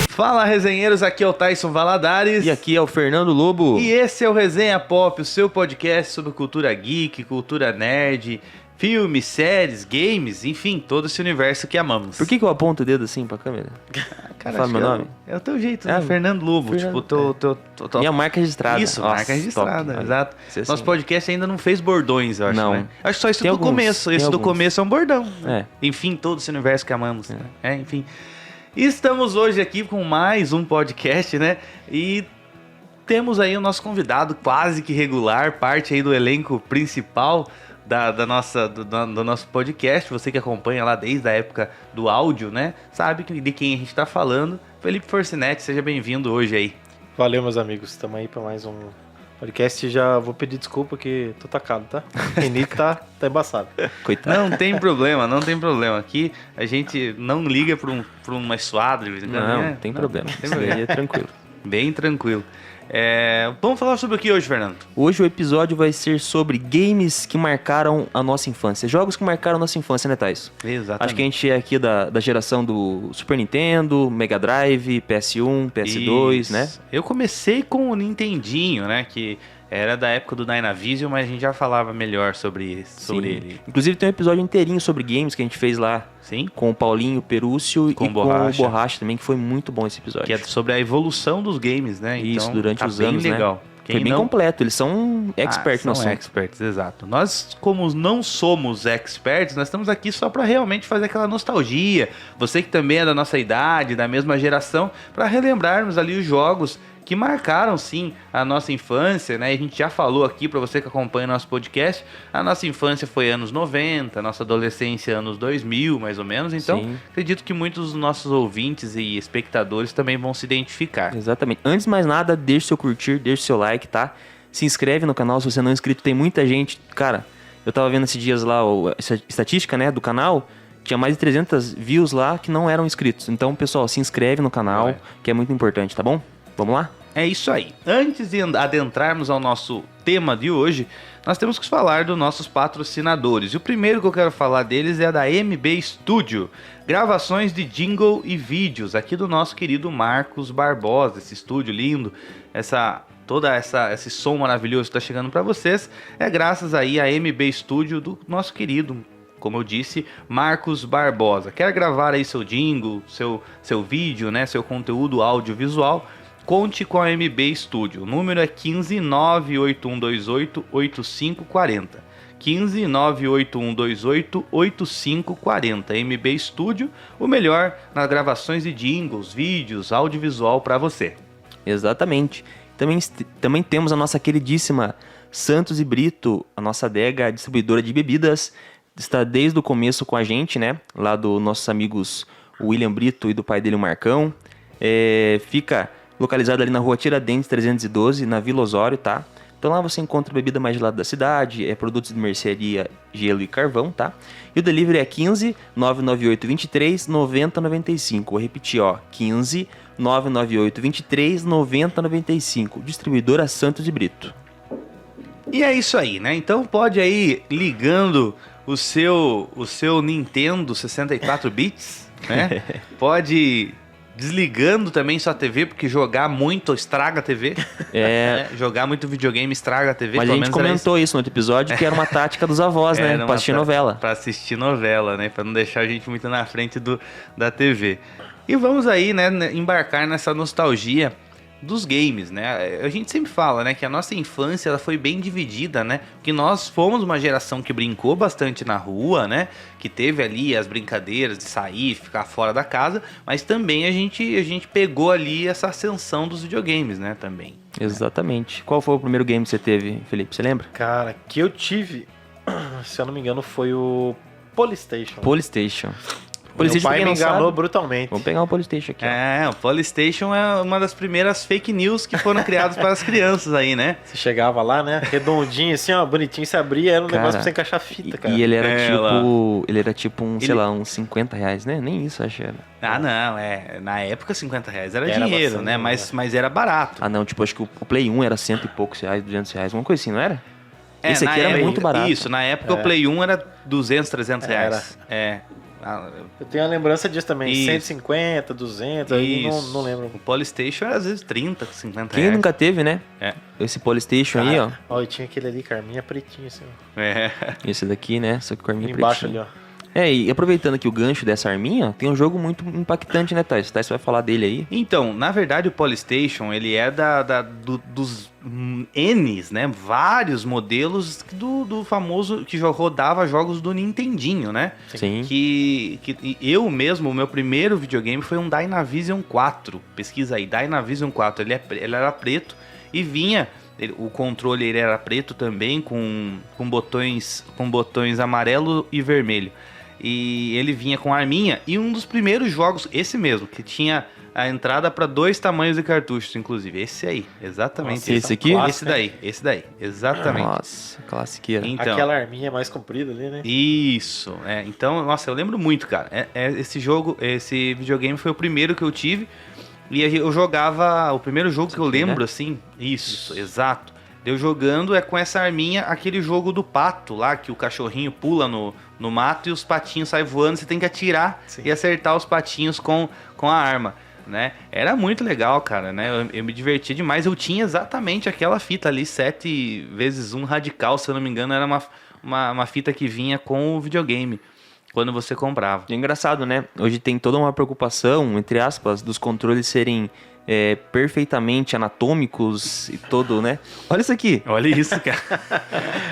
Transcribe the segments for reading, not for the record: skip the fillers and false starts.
Fala, resenheiros, aqui é o Tyson Valadares. E aqui é o Fernando Lobo. E esse é o Resenha Pop, o seu podcast sobre cultura geek, cultura nerd, filmes, séries, games, enfim, todo esse universo que amamos. Por que eu aponto o dedo assim pra câmera? Cara, fala meu nome? É o teu jeito, né? Fernando Lobo. Fernando, tipo, minha marca registrada. Isso, Nossa, marca registrada, top. exato. Assim. Nosso podcast ainda não fez bordões, eu acho, não. né? Acho só isso tem do alguns, começo. Esse do começo é um bordão. É. Enfim, todo esse universo que amamos. Enfim. E estamos hoje aqui com mais um podcast, né? E temos aí o nosso convidado quase que regular, parte aí do elenco principal do nosso podcast. Você que acompanha lá desde a época do áudio, né? Sabe de quem a gente tá falando. Felipe Forcinetti, seja bem-vindo hoje aí. Valeu, meus amigos. Estamos aí para mais um podcast. Já vou pedir desculpa que tô tacado, tá? O Renito tá embaçado. Coitado. Não tem problema. Aqui a gente não liga pra uma suada. Não tem problema. Isso aí é tranquilo. Bem tranquilo. Vamos falar sobre o que hoje, Fernando? Hoje o episódio vai ser sobre games que marcaram a nossa infância. Jogos que marcaram a nossa infância, né, Thais? Exatamente. Acho que a gente é aqui da geração do Super Nintendo, Mega Drive, PS1, PS2, Isso. né? Eu comecei com o Nintendinho, né? Que era da época do Dynavision, mas a gente já falava melhor sobre ele. Inclusive tem um episódio inteirinho sobre games que a gente fez lá. Sim. Com o Paulinho Perúcio e com o Borracha também, que foi muito bom esse episódio. Que é sobre a evolução dos games, né? Isso, então, durante os anos, legal. Né? Foi bem completo, eles são experts no assunto. São experts, exato. Nós, como não somos experts, nós estamos aqui só para realmente fazer aquela nostalgia. Você que também é da nossa idade, da mesma geração, para relembrarmos ali os jogos que marcaram, sim, a nossa infância, né? A gente já falou aqui, para você que acompanha nosso podcast, a nossa infância foi anos 90, a nossa adolescência anos 2000, mais ou menos. Então, sim, acredito que muitos dos nossos ouvintes e espectadores também vão se identificar. Exatamente. Antes de mais nada, deixe seu curtir, deixe seu like, tá? Se inscreve no canal, se você não é inscrito, tem muita gente. Cara, eu tava vendo esses dias lá essa estatística, né, do canal. Tinha mais de 300 views lá que não eram inscritos. Então, pessoal, se inscreve no canal, que é muito importante, tá bom? Vamos lá? É isso aí. Antes de adentrarmos ao nosso tema de hoje, nós temos que falar dos nossos patrocinadores. E o primeiro que eu quero falar deles é a da MB Studio. Gravações de jingle e vídeos aqui do nosso querido Marcos Barbosa. Esse estúdio lindo, esse som maravilhoso que está chegando para vocês é graças aí à MB Studio do nosso querido, como eu disse, Marcos Barbosa. Quer gravar aí seu jingle, seu vídeo, né, seu conteúdo audiovisual? Conte com a MB Studio. O número é 15 98128 8540. 15 98128 8540. MB Studio, o melhor nas gravações de jingles, vídeos, audiovisual para você. Exatamente. Também temos a nossa queridíssima Santos e Brito, a nossa adega distribuidora de bebidas. Está desde o começo com a gente, né? Lá dos nossos amigos William Brito e do pai dele, o Marcão. Fica localizado ali na rua Tiradentes 312, na Vila Osório, tá? Então lá você encontra a bebida mais gelada da cidade, produtos de mercearia, gelo e carvão, tá? E o delivery é 15 998 23 90 95. Vou repetir, 15 998 23 90 95. Distribuidora Santos e Brito. E é isso aí, né? Então pode aí ligando o seu Nintendo 64 bits, né? Pode desligando também sua TV, porque jogar muito estraga a TV. Jogar muito videogame estraga a TV. Mas a gente comentou isso no outro episódio, que era uma tática dos avós, né? Pra assistir novela. Pra assistir novela, né? Pra não deixar a gente muito na frente da TV. E vamos aí, né, embarcar nessa nostalgia dos games, né? A gente sempre fala, né, que a nossa infância ela foi bem dividida, né? Que nós fomos uma geração que brincou bastante na rua, né? Que teve ali as brincadeiras de sair, ficar fora da casa, mas também a gente pegou ali essa ascensão dos videogames, né, também. Exatamente. Qual foi o primeiro game que você teve, Felipe? Você lembra? Cara, que eu tive, se eu não me engano, foi o PlayStation. Meu PlayStation, pai quem me não enganou sabe, brutalmente. vamos pegar um PlayStation aqui. Ó. O PlayStation é uma das primeiras fake news que foram criadas para as crianças aí, né? Você chegava lá, né? Redondinho, assim, ó, bonitinho, você abria, era um Cara, negócio pra você encaixar fita, cara. E ele era É, ele era tipo um, sei Ele- lá, uns 50 reais, né? Nem isso, acho que era. Ah, não, na época 50 reais era Era dinheiro, bastante, né? Mas era barato. Ah, não, tipo, acho que o Play 1 era cento e poucos reais, 200 reais, uma coisa assim, não era? Esse na aqui era época- muito barato. Isso, na época o Play 1 era 200, 300 reais. Eu tenho a lembrança disso também, Isso. 150, 200, aí Isso. não lembro. O PlayStation era às vezes 30, 50 Quem reais. nunca teve, né? É. Esse PlayStation aí, ó. Ó, e tinha aquele ali, Carminha pretinho, assim, ó. É. Esse daqui, né? Só que com a arminha Embaixo pretinha. ali, ó. E aproveitando aqui o gancho dessa arminha, ó, tem um jogo muito impactante, né, Thais? Thais vai falar dele aí. Então, na verdade, o PlayStation, ele é dos N's, né? Vários modelos do famoso que rodava jogos do Nintendinho, né? Sim. Que eu mesmo, o meu primeiro videogame foi um Dynavision 4. Pesquisa aí, Dynavision 4. Ele era preto e vinha... O controle ele era preto também, com botões amarelo e vermelho. E ele vinha com arminha. E um dos primeiros jogos, esse mesmo, que tinha a entrada para 2 tamanhos de cartuchos, inclusive. Esse aí, exatamente. Nossa, esse aqui? Esse daí, exatamente. Nossa, classiqueira. Então, Aquela arminha mais comprida ali, né? isso. Então, nossa, eu lembro muito, cara. Esse videogame foi o primeiro que eu tive. E eu jogava, o primeiro jogo que eu lembro, né? assim, isso, exato. Eu jogando com essa arminha, aquele jogo do pato lá, que o cachorrinho pula no mato e os patinhos saem voando, você tem que atirar Sim. e acertar os patinhos com a arma, né? Era muito legal, cara, né? Eu me divertia demais. Eu tinha exatamente aquela fita ali, 7x1 radical, se eu não me engano, era uma fita que vinha com o videogame, quando você comprava. É engraçado, né? Hoje tem toda uma preocupação, entre aspas, dos controles serem perfeitamente anatômicos e todo, né? Olha isso aqui. Olha isso, cara.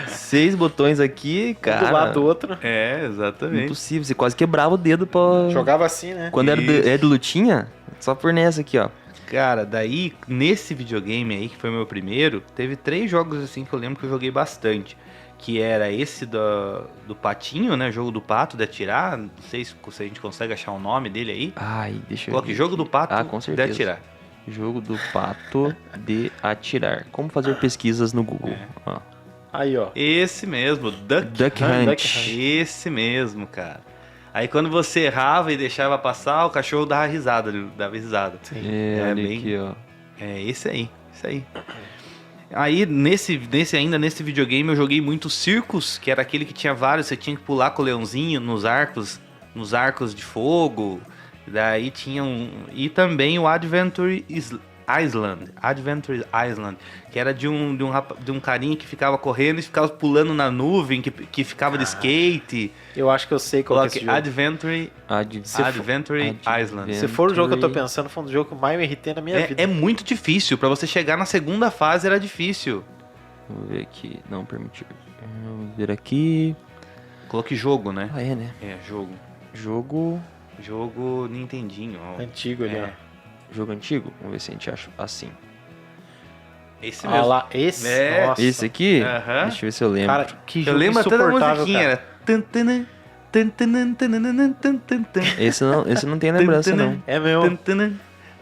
6 botões aqui, cara. Um do lado do outro. Exatamente. Impossível. Você quase quebrava o dedo pra... Jogava assim, né? Quando era Isso. de lutinha, só por nessa aqui, ó. Cara, daí, nesse videogame aí, que foi meu primeiro, teve 3 jogos assim que eu lembro que eu joguei bastante. Que era esse do patinho, né? Jogo do pato, de atirar. Não sei se a gente consegue achar o nome dele aí. Ai, deixa eu Coloque ver jogo aqui. do pato com de certeza. atirar. Jogo do pato de atirar. Como fazer pesquisas no Google. Ó. Aí, ó. Esse mesmo, Duck Hunt. Hunt. Esse mesmo, cara. Aí quando você errava e deixava passar, o cachorro dava risada. Sim. Olha bem- aqui, ó. É esse aí. Aí, nesse videogame, eu joguei muito Circus, que era aquele que tinha vários, você tinha que pular com o leãozinho nos arcos de fogo. Daí tinha e também o Adventure Island, que era de um carinha que ficava correndo e ficava pulando na nuvem, que ficava de skate. Eu acho que eu sei qual que é esse Coloque jogo. Adventure Island. Se for o jogo que eu tô pensando, foi um dos jogos que eu mais me irritei na minha vida. É muito difícil, pra você chegar na segunda fase era difícil. Vamos ver aqui. Não permitiu. Vamos ver aqui. Coloque jogo, né? Ah, é, né? Jogo. Jogo Nintendinho. Ó. Antigo ali, ó. Jogo antigo? Vamos ver se a gente acha assim. Esse Ah mesmo. lá, esse. É. Nossa. Esse aqui? Aham. Deixa eu ver se eu lembro. Cara, que Eu jogo lembro até da insuportável, musiquinha, cara. era... tan, tanan, tan, tanan, tananan, tan, tan, tan, Esse não tem lembrança, não. É meu. tan, tanan.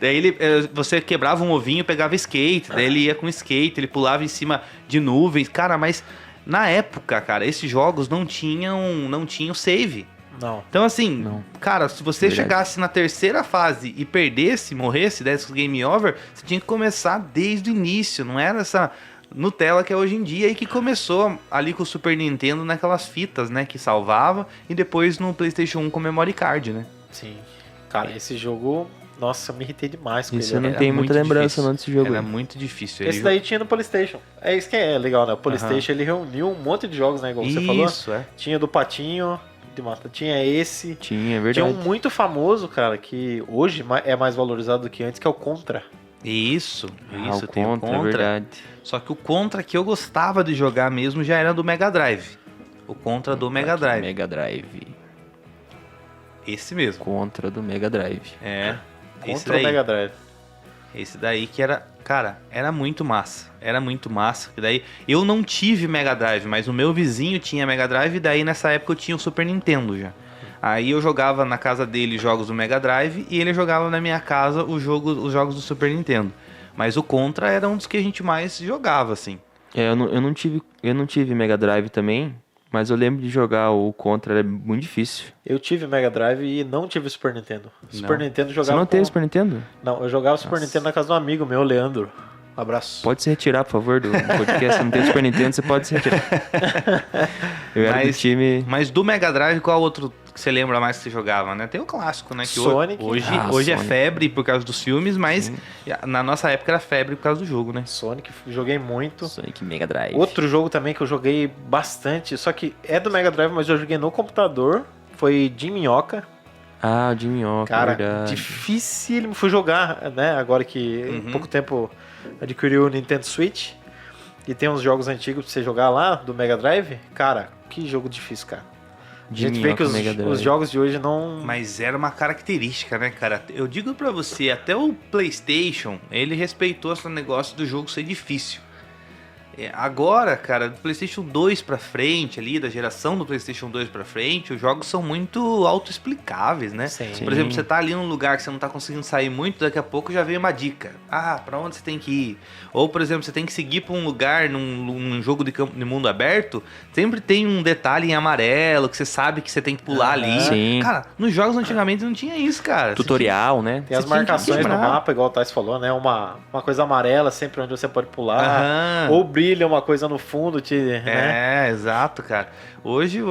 Daí você quebrava um ovinho, pegava skate, daí ele ia com skate, ele pulava em cima de nuvens. Cara, mas na época, cara, esses jogos não tinham save. Não. Então, assim, Não. cara, se você Verdade. chegasse na terceira fase e perdesse, morresse, desse game over, você tinha que começar desde o início. Não era essa Nutella que é hoje em dia e que começou ali com o Super Nintendo naquelas fitas, né? Que salvava e depois no PlayStation 1 com memory card, né? Sim. Cara, esse jogo... Nossa, eu me irritei demais com Esse ele. eu não Era tenho muita muito lembrança difícil. não desse jogo. Era aí. muito difícil. Esse daí tinha no PlayStation. É isso que é legal, né? O PlayStation, ele reuniu um monte de jogos, né? Igual você falou. Isso, é. Tinha do Patinho, de mata. Tinha esse. Tinha, é Tinha verdade. um muito famoso, cara, que hoje é mais valorizado do que antes, que é o Contra. Isso, o tem o Contra, é verdade. Só que o Contra que eu gostava de jogar mesmo já era do Mega Drive. O Contra do Mega Drive. Mega Drive. Esse mesmo. Contra do Mega Drive. É. Esse Contra o daí. Mega Drive. Esse daí que era, cara, era muito massa. Era muito massa. Que daí eu não tive Mega Drive, mas o meu vizinho tinha Mega Drive e daí nessa época eu tinha o Super Nintendo já. Aí eu jogava na casa dele jogos do Mega Drive e ele jogava na minha casa os jogos do Super Nintendo. Mas o Contra era um dos que a gente mais jogava, assim. Eu não tive Mega Drive também, mas eu lembro de jogar o Contra, era muito difícil. Eu tive Mega Drive e não tive Super Nintendo. Super Nintendo jogava. Você não teve Super Nintendo? Não, eu jogava Super Nintendo na casa de um amigo meu, Leandro. Um abraço. Pode se retirar, por favor, do podcast. Se não tem Super Nintendo, você pode se retirar. Eu era do time... Mas do Mega Drive, qual outro que você lembra mais que você jogava, né? Tem o clássico, né? Que Sonic. Hoje Sonic. é febre por causa dos filmes, mas na nossa época era febre por causa do jogo, né? Sonic, joguei muito. Sonic Mega Drive. Outro jogo também que eu joguei bastante, só que é do Mega Drive, mas eu joguei no computador, foi Jim Minhoca. Ah, o Jim Minhoca, Cara, verdade. difícil fui jogar, né? Agora que em pouco tempo adquiriu o Nintendo Switch e tem uns jogos antigos pra você jogar lá do Mega Drive. Cara, que jogo difícil, cara. A Jim gente vê que Minhoca, Mega Drive. os jogos de hoje não... Mas era uma característica, né, cara? Eu digo pra você, até o PlayStation, ele respeitou esse negócio do jogo ser difícil. Agora, cara, do PlayStation 2 pra frente, ali, da geração do PlayStation 2 pra frente, os jogos são muito autoexplicáveis, né? Sim. Por exemplo, você tá ali num lugar que você não tá conseguindo sair muito, daqui a pouco já veio uma dica. Ah, pra onde você tem que ir? Ou, por exemplo, você tem que seguir pra um lugar num jogo de mundo aberto, sempre tem um detalhe em amarelo que você sabe que você tem que pular ali. Sim. Cara, nos jogos antigamente não tinha isso, cara. Tutorial, né? Tem as Você tinha que marcações no lembrar. mapa, igual o Thais falou, né? Uma coisa amarela sempre onde você pode pular. Aham. Ou brilha uma coisa no fundo, né? É, exato, cara. Hoje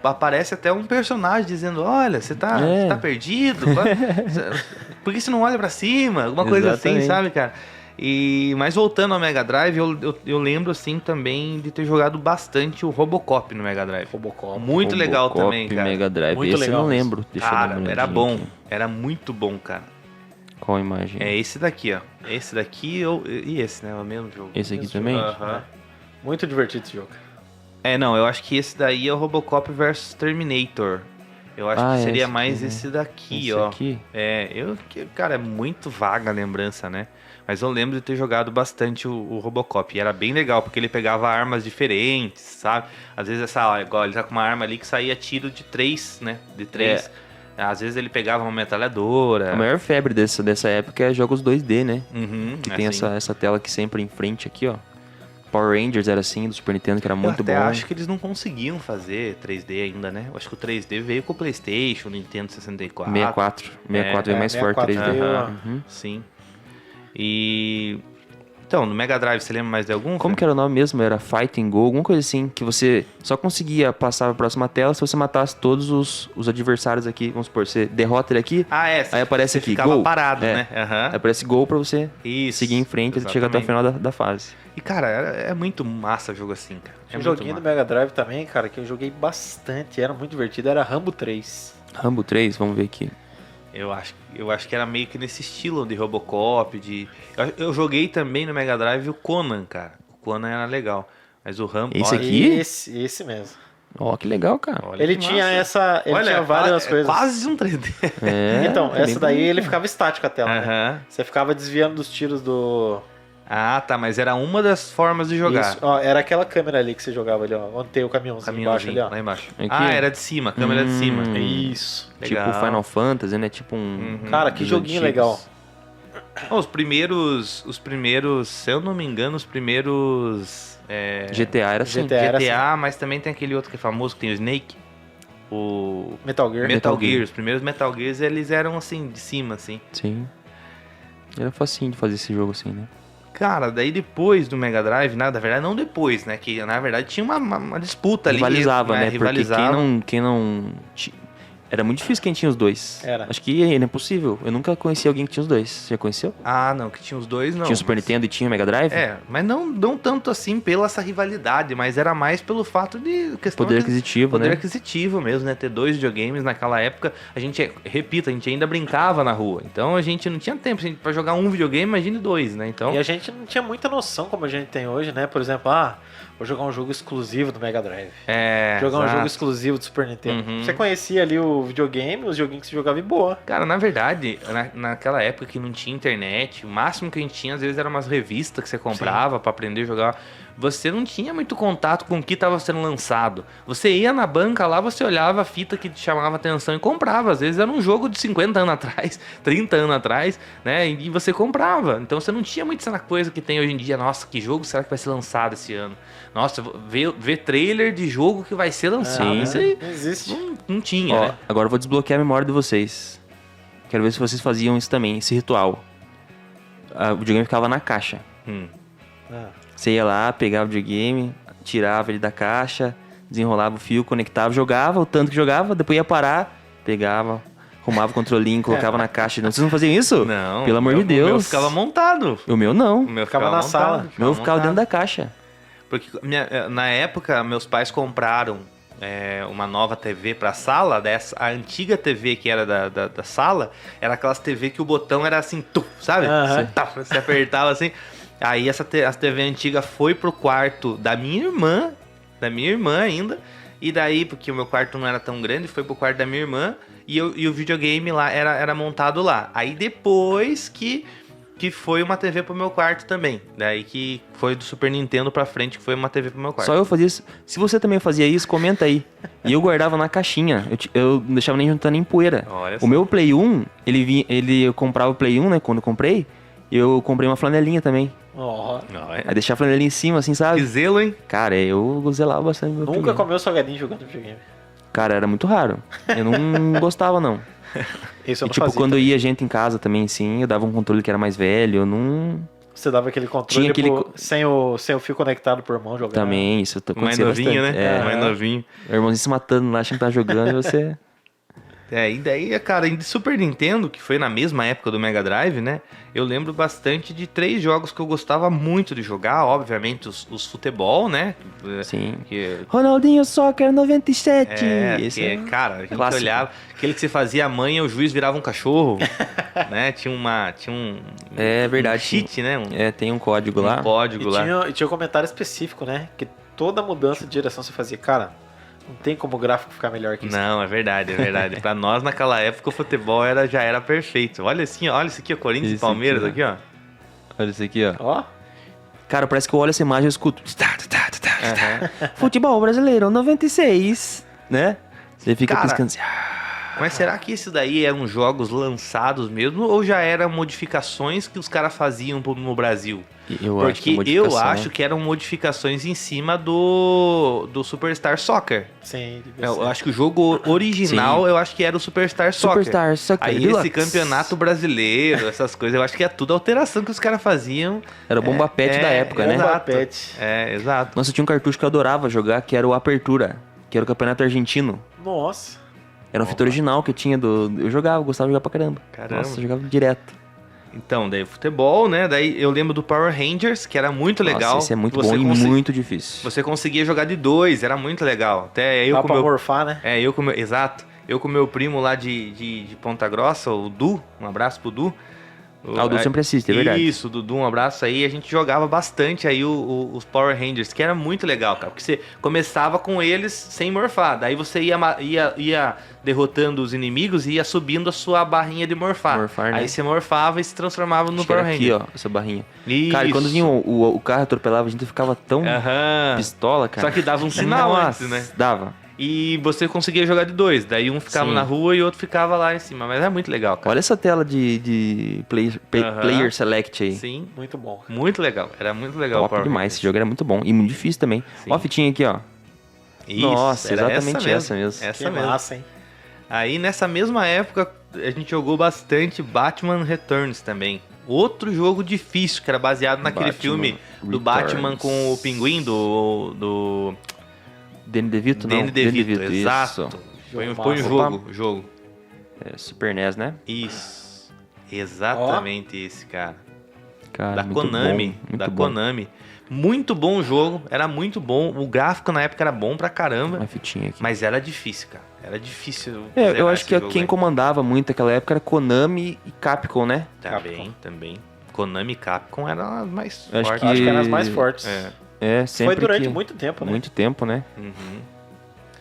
aparece até um personagem dizendo, olha, você tá perdido? Por que você não olha pra cima? Alguma coisa assim, Exatamente. sabe, cara? Mas voltando ao Mega Drive, eu lembro, assim, também de ter jogado bastante o Robocop no Mega Drive. Robocop. Muito legal Robocop, também, cara. Mega Drive. Muito Esse legal eu não mesmo. lembro. Deixa eu dar Cara, uma era olhadinha bom. aqui. Era muito bom, cara. Qual a imagem? É esse daqui, ó. Esse daqui e esse, né? É o mesmo jogo. Esse aqui Esse também? Aham. Muito divertido esse jogo. Não, eu acho que esse daí é o Robocop vs Terminator. Eu acho que seria esse mais aqui, né? esse daqui, Esse ó. aqui? Cara, é muito vaga a lembrança, né? Mas eu lembro de ter jogado bastante o Robocop. E era bem legal, porque ele pegava armas diferentes, sabe? Às vezes igual ele tá com uma arma ali que saía tiro de 3, né? De 3. Às vezes ele pegava uma metralhadora. A maior febre dessa época é jogos 2D, né? Uhum, Que tem assim. essa tela aqui sempre em frente aqui, ó. Power Rangers era assim, do Super Nintendo, que era muito Eu até bom. acho que eles não conseguiam fazer 3D ainda, né? Eu acho que o 3D veio com o PlayStation, Nintendo 64. 64 veio mais forte 64 3D. veio, Aham, Uhum. sim. Então, no Mega Drive, você lembra mais de algum? Como que era o nome mesmo? Era Fighting Go, alguma coisa assim, que você só conseguia passar pra próxima tela se você matasse todos os adversários aqui. Vamos supor, você derrota ele aqui, aí aparece você aqui, ficava gol. parado, É. né? Aham. aí aparece gol pra você Isso. seguir em frente e chegar até o exatamente. final da fase. E, cara, é muito massa jogo assim, cara. É Tinha um muito joguinho do massa. Mega Drive também, cara, que eu joguei bastante. Era muito divertido. Era Rambo 3. Rambo 3, vamos ver aqui. Eu acho que era meio que nesse estilo de Robocop, Eu joguei também no Mega Drive o Conan, cara. O Conan era legal. Mas o Rambo... Esse olha, aqui? Esse mesmo. Ó, que legal, cara. olha Ele que tinha massa. Ele tinha várias coisas. Quase um 3D. É, Então, bem essa daí bonito. ele ficava estático a tela, né? Aham. Você ficava desviando dos tiros do... Ah, tá, mas era uma das formas de jogar. Isso, ó, era aquela câmera ali que você jogava ali, ó. Onde tem o caminhãozinho embaixo ali, ó. lá embaixo. Aqui? Ah, era de cima, câmera de cima. Isso. Legal. Tipo Final Fantasy, né? Tipo um... Cara, que dos joguinho antigos. legal. Os primeiros, se eu não me engano, os primeiros... GTA era assim. GTA era GTA, mas também tem aquele outro que é famoso, que tem o Snake. O Metal Gear. Metal Metal Gear. Gear. Os primeiros Metal Gears, eles eram assim, de cima, assim. Sim. Era facinho de fazer esse jogo assim, né? Cara, daí depois do Mega Drive, na verdade não depois, né? Que na verdade tinha uma disputa ali. Rivalizava, né? Porque Rivalizava. quem não... Era muito difícil quem tinha os dois. Era. Acho que é impossível. Eu nunca conheci alguém que tinha os dois. Você já conheceu? Ah, não, que tinha os dois, não. tinha o Super mas- Nintendo e tinha o Mega Drive? Mas não tanto assim pela essa rivalidade, mas era mais pelo fato de questão Poder de- aquisitivo, poder né? aquisitivo mesmo, né? Ter dois videogames naquela época, a gente ainda brincava na rua. Então a gente não tinha tempo pra jogar um videogame, imagine dois, né? Então, E a gente não tinha muita noção como a gente tem hoje, né? Por exemplo, vou jogar um jogo exclusivo do Mega Drive. Jogar um exato. jogo exclusivo do Super Nintendo. Uhum. Você conhecia ali o videogame, os joguinhos que você jogava e boa. Cara, na verdade, naquela época que não tinha internet, o máximo que a gente tinha às vezes eram umas revistas que você comprava pra aprender a jogar você não tinha muito contato com o que estava sendo lançado. Você ia na banca lá, você olhava a fita que te chamava atenção e comprava. Às vezes era um jogo de 50 anos atrás, 30 anos atrás, né? E você comprava. Então você não tinha muito essa coisa que tem hoje em dia. Nossa, que jogo será que vai ser lançado esse ano? Nossa, ver trailer de jogo que vai ser lançado. Isso aí Não existe. não tinha, Ó, né? agora eu vou desbloquear a memória de vocês. Quero ver se vocês faziam isso também, esse ritual. O videogame ficava na caixa. Ah, Você ia lá, pegava o videogame, tirava ele da caixa, desenrolava o fio, conectava, jogava o tanto que jogava, depois ia parar, pegava, arrumava o controlinho, colocava na caixa. Não, vocês não faziam isso? Não. Pelo amor de O meu Deus. ficava montado. O meu não. O meu Ficava na sala. O meu ficava dentro da caixa. Porque na época, meus pais compraram uma nova TV pra sala. A antiga TV que era da sala, era aquelas TV que o botão era assim, sabe? Aham. Você apertava assim. Aí a TV antiga foi pro quarto da minha irmã ainda. E daí, porque o meu quarto não era tão grande, foi pro quarto da minha irmã. E o videogame lá era montado lá. Aí depois que foi uma TV pro meu quarto também. Daí que foi do Super Nintendo pra frente, que foi uma TV pro meu quarto. Só eu fazia isso. Se você também fazia isso, comenta aí. E eu guardava na caixinha. Eu não deixava nem juntar nem poeira. Olha só. O meu Play 1, eu comprava o Play 1, né? Quando eu comprei, eu comprei uma flanelinha também. Ó, Aí deixava a flanelinha em cima, assim, sabe? Que zelo, hein? Cara, eu zelava bastante meu nunca videogame. comeu salgadinho jogando videogame. Cara, era muito raro. Eu não gostava, não. Isso eu E não tipo, fazia. quando ia gente em casa também, sim, eu dava um controle que era mais velho, eu não... Você dava aquele controle Tinha aquele sem o fio conectado por mão jogando. Também, isso Mais acontecia novinho, bastante. né? É, Mais novinho. o irmãozinho se matando lá, achando que tá jogando, e você... E daí, cara, de Super Nintendo, que foi na mesma época do Mega Drive, né? Eu lembro bastante de 3 jogos que eu gostava muito de jogar. Obviamente, os futebol, né? Sim. Que, Ronaldinho Soccer 97! Esse cara, aquele que clássico. olhava, aquele que você fazia a manha, o juiz virava um cachorro, né? Tinha um É verdade. um cheat, né? Tem um código lá. Um código lá. E tinha um comentário específico, né? Que toda mudança de direção você fazia. Cara, não tem como o gráfico ficar melhor que isso. Não, é verdade, é verdade. Pra nós, naquela época, o futebol já era perfeito. Olha assim, olha isso aqui, ó, Corinthians e Esse Palmeiras aqui, aqui, ó. Olha isso aqui, ó. Ó, Cara, parece que eu olho essa imagem e eu escuto. Futebol brasileiro 96, né? Você fica Cara, piscando assim. Mas será que isso daí eram jogos lançados mesmo ou já eram modificações que os caras faziam no Brasil? Porque eu acho que eram modificações em cima do Superstar Soccer. sim. devia Eu ser. acho que o jogo original, Sim. eu acho que era o Superstar Soccer. Superstar Soccer Aí Deluxe. esse campeonato brasileiro, essas coisas, eu acho que é tudo alteração que os caras faziam. Era o bomba pet da época, né? Bomba Exato. Pet. Exato. Nossa, tinha um cartucho que eu adorava jogar, que era o Apertura, que era o campeonato argentino. Nossa. Era um fita original que eu tinha eu jogava, gostava de jogar pra caramba. Caramba. Nossa, eu jogava direto. Então, daí futebol, né? Daí eu lembro do Power Rangers, que era muito legal. Nossa, esse é muito Você bom e consi- muito difícil. Você conseguia jogar de 2, era muito legal. Até eu Dá com pra meu... morfar, né? Exato. Eu com meu primo lá de Ponta Grossa, o Du, um abraço pro Du. O Du sempre assiste, é verdade. Isso, Dudu, um abraço aí. A gente jogava bastante aí os Power Rangers, que era muito legal, cara. Porque você começava com eles sem morfar. Daí você ia derrotando os inimigos e ia subindo a sua barrinha de morfar. Morfar, né? Aí você morfava e se transformava no Acho que era Power aqui, Ranger. ó, essa barrinha. Isso. Cara, e quando vinha o carro atropelava, a gente ficava tão Aham. pistola, cara. Só que dava um sinal Nossa, antes, né? Dava. E você conseguia jogar de 2. Daí um ficava Sim. na rua e outro ficava lá em cima. Mas é muito legal, cara. Olha essa tela de Aham. player select aí. Sim. Muito bom. Muito legal. Era muito legal o Top Power demais, Rangers. esse jogo era muito bom. E muito difícil também. Sim. Ó a fitinha aqui, ó. Isso, Nossa, era exatamente essa mesmo. Essa Que mesmo. massa, hein? Aí nessa mesma época a gente jogou bastante Batman Returns também. Outro jogo difícil, que era baseado naquele Batman filme do Returns. Batman com o pinguim do Danny DeVito, não? Danny DeVito. Exato. Isso. Foi um Massa. jogo. É, Super NES, né? Isso. Exatamente esse, cara. Cara, Da muito Konami. bom, muito Da bom. Konami. Muito bom o jogo, era muito bom. O gráfico na época era bom pra caramba. Uma fitinha aqui. Mas era difícil, cara. Era difícil. Eu zerar acho esse que jogo quem aí. comandava muito naquela época era Konami e Capcom, né? Também. Konami e Capcom eram as mais Eu acho fortes. Acho que eram as mais fortes. É. É, sempre Foi durante que... muito tempo, né? Muito tempo, né? Uhum.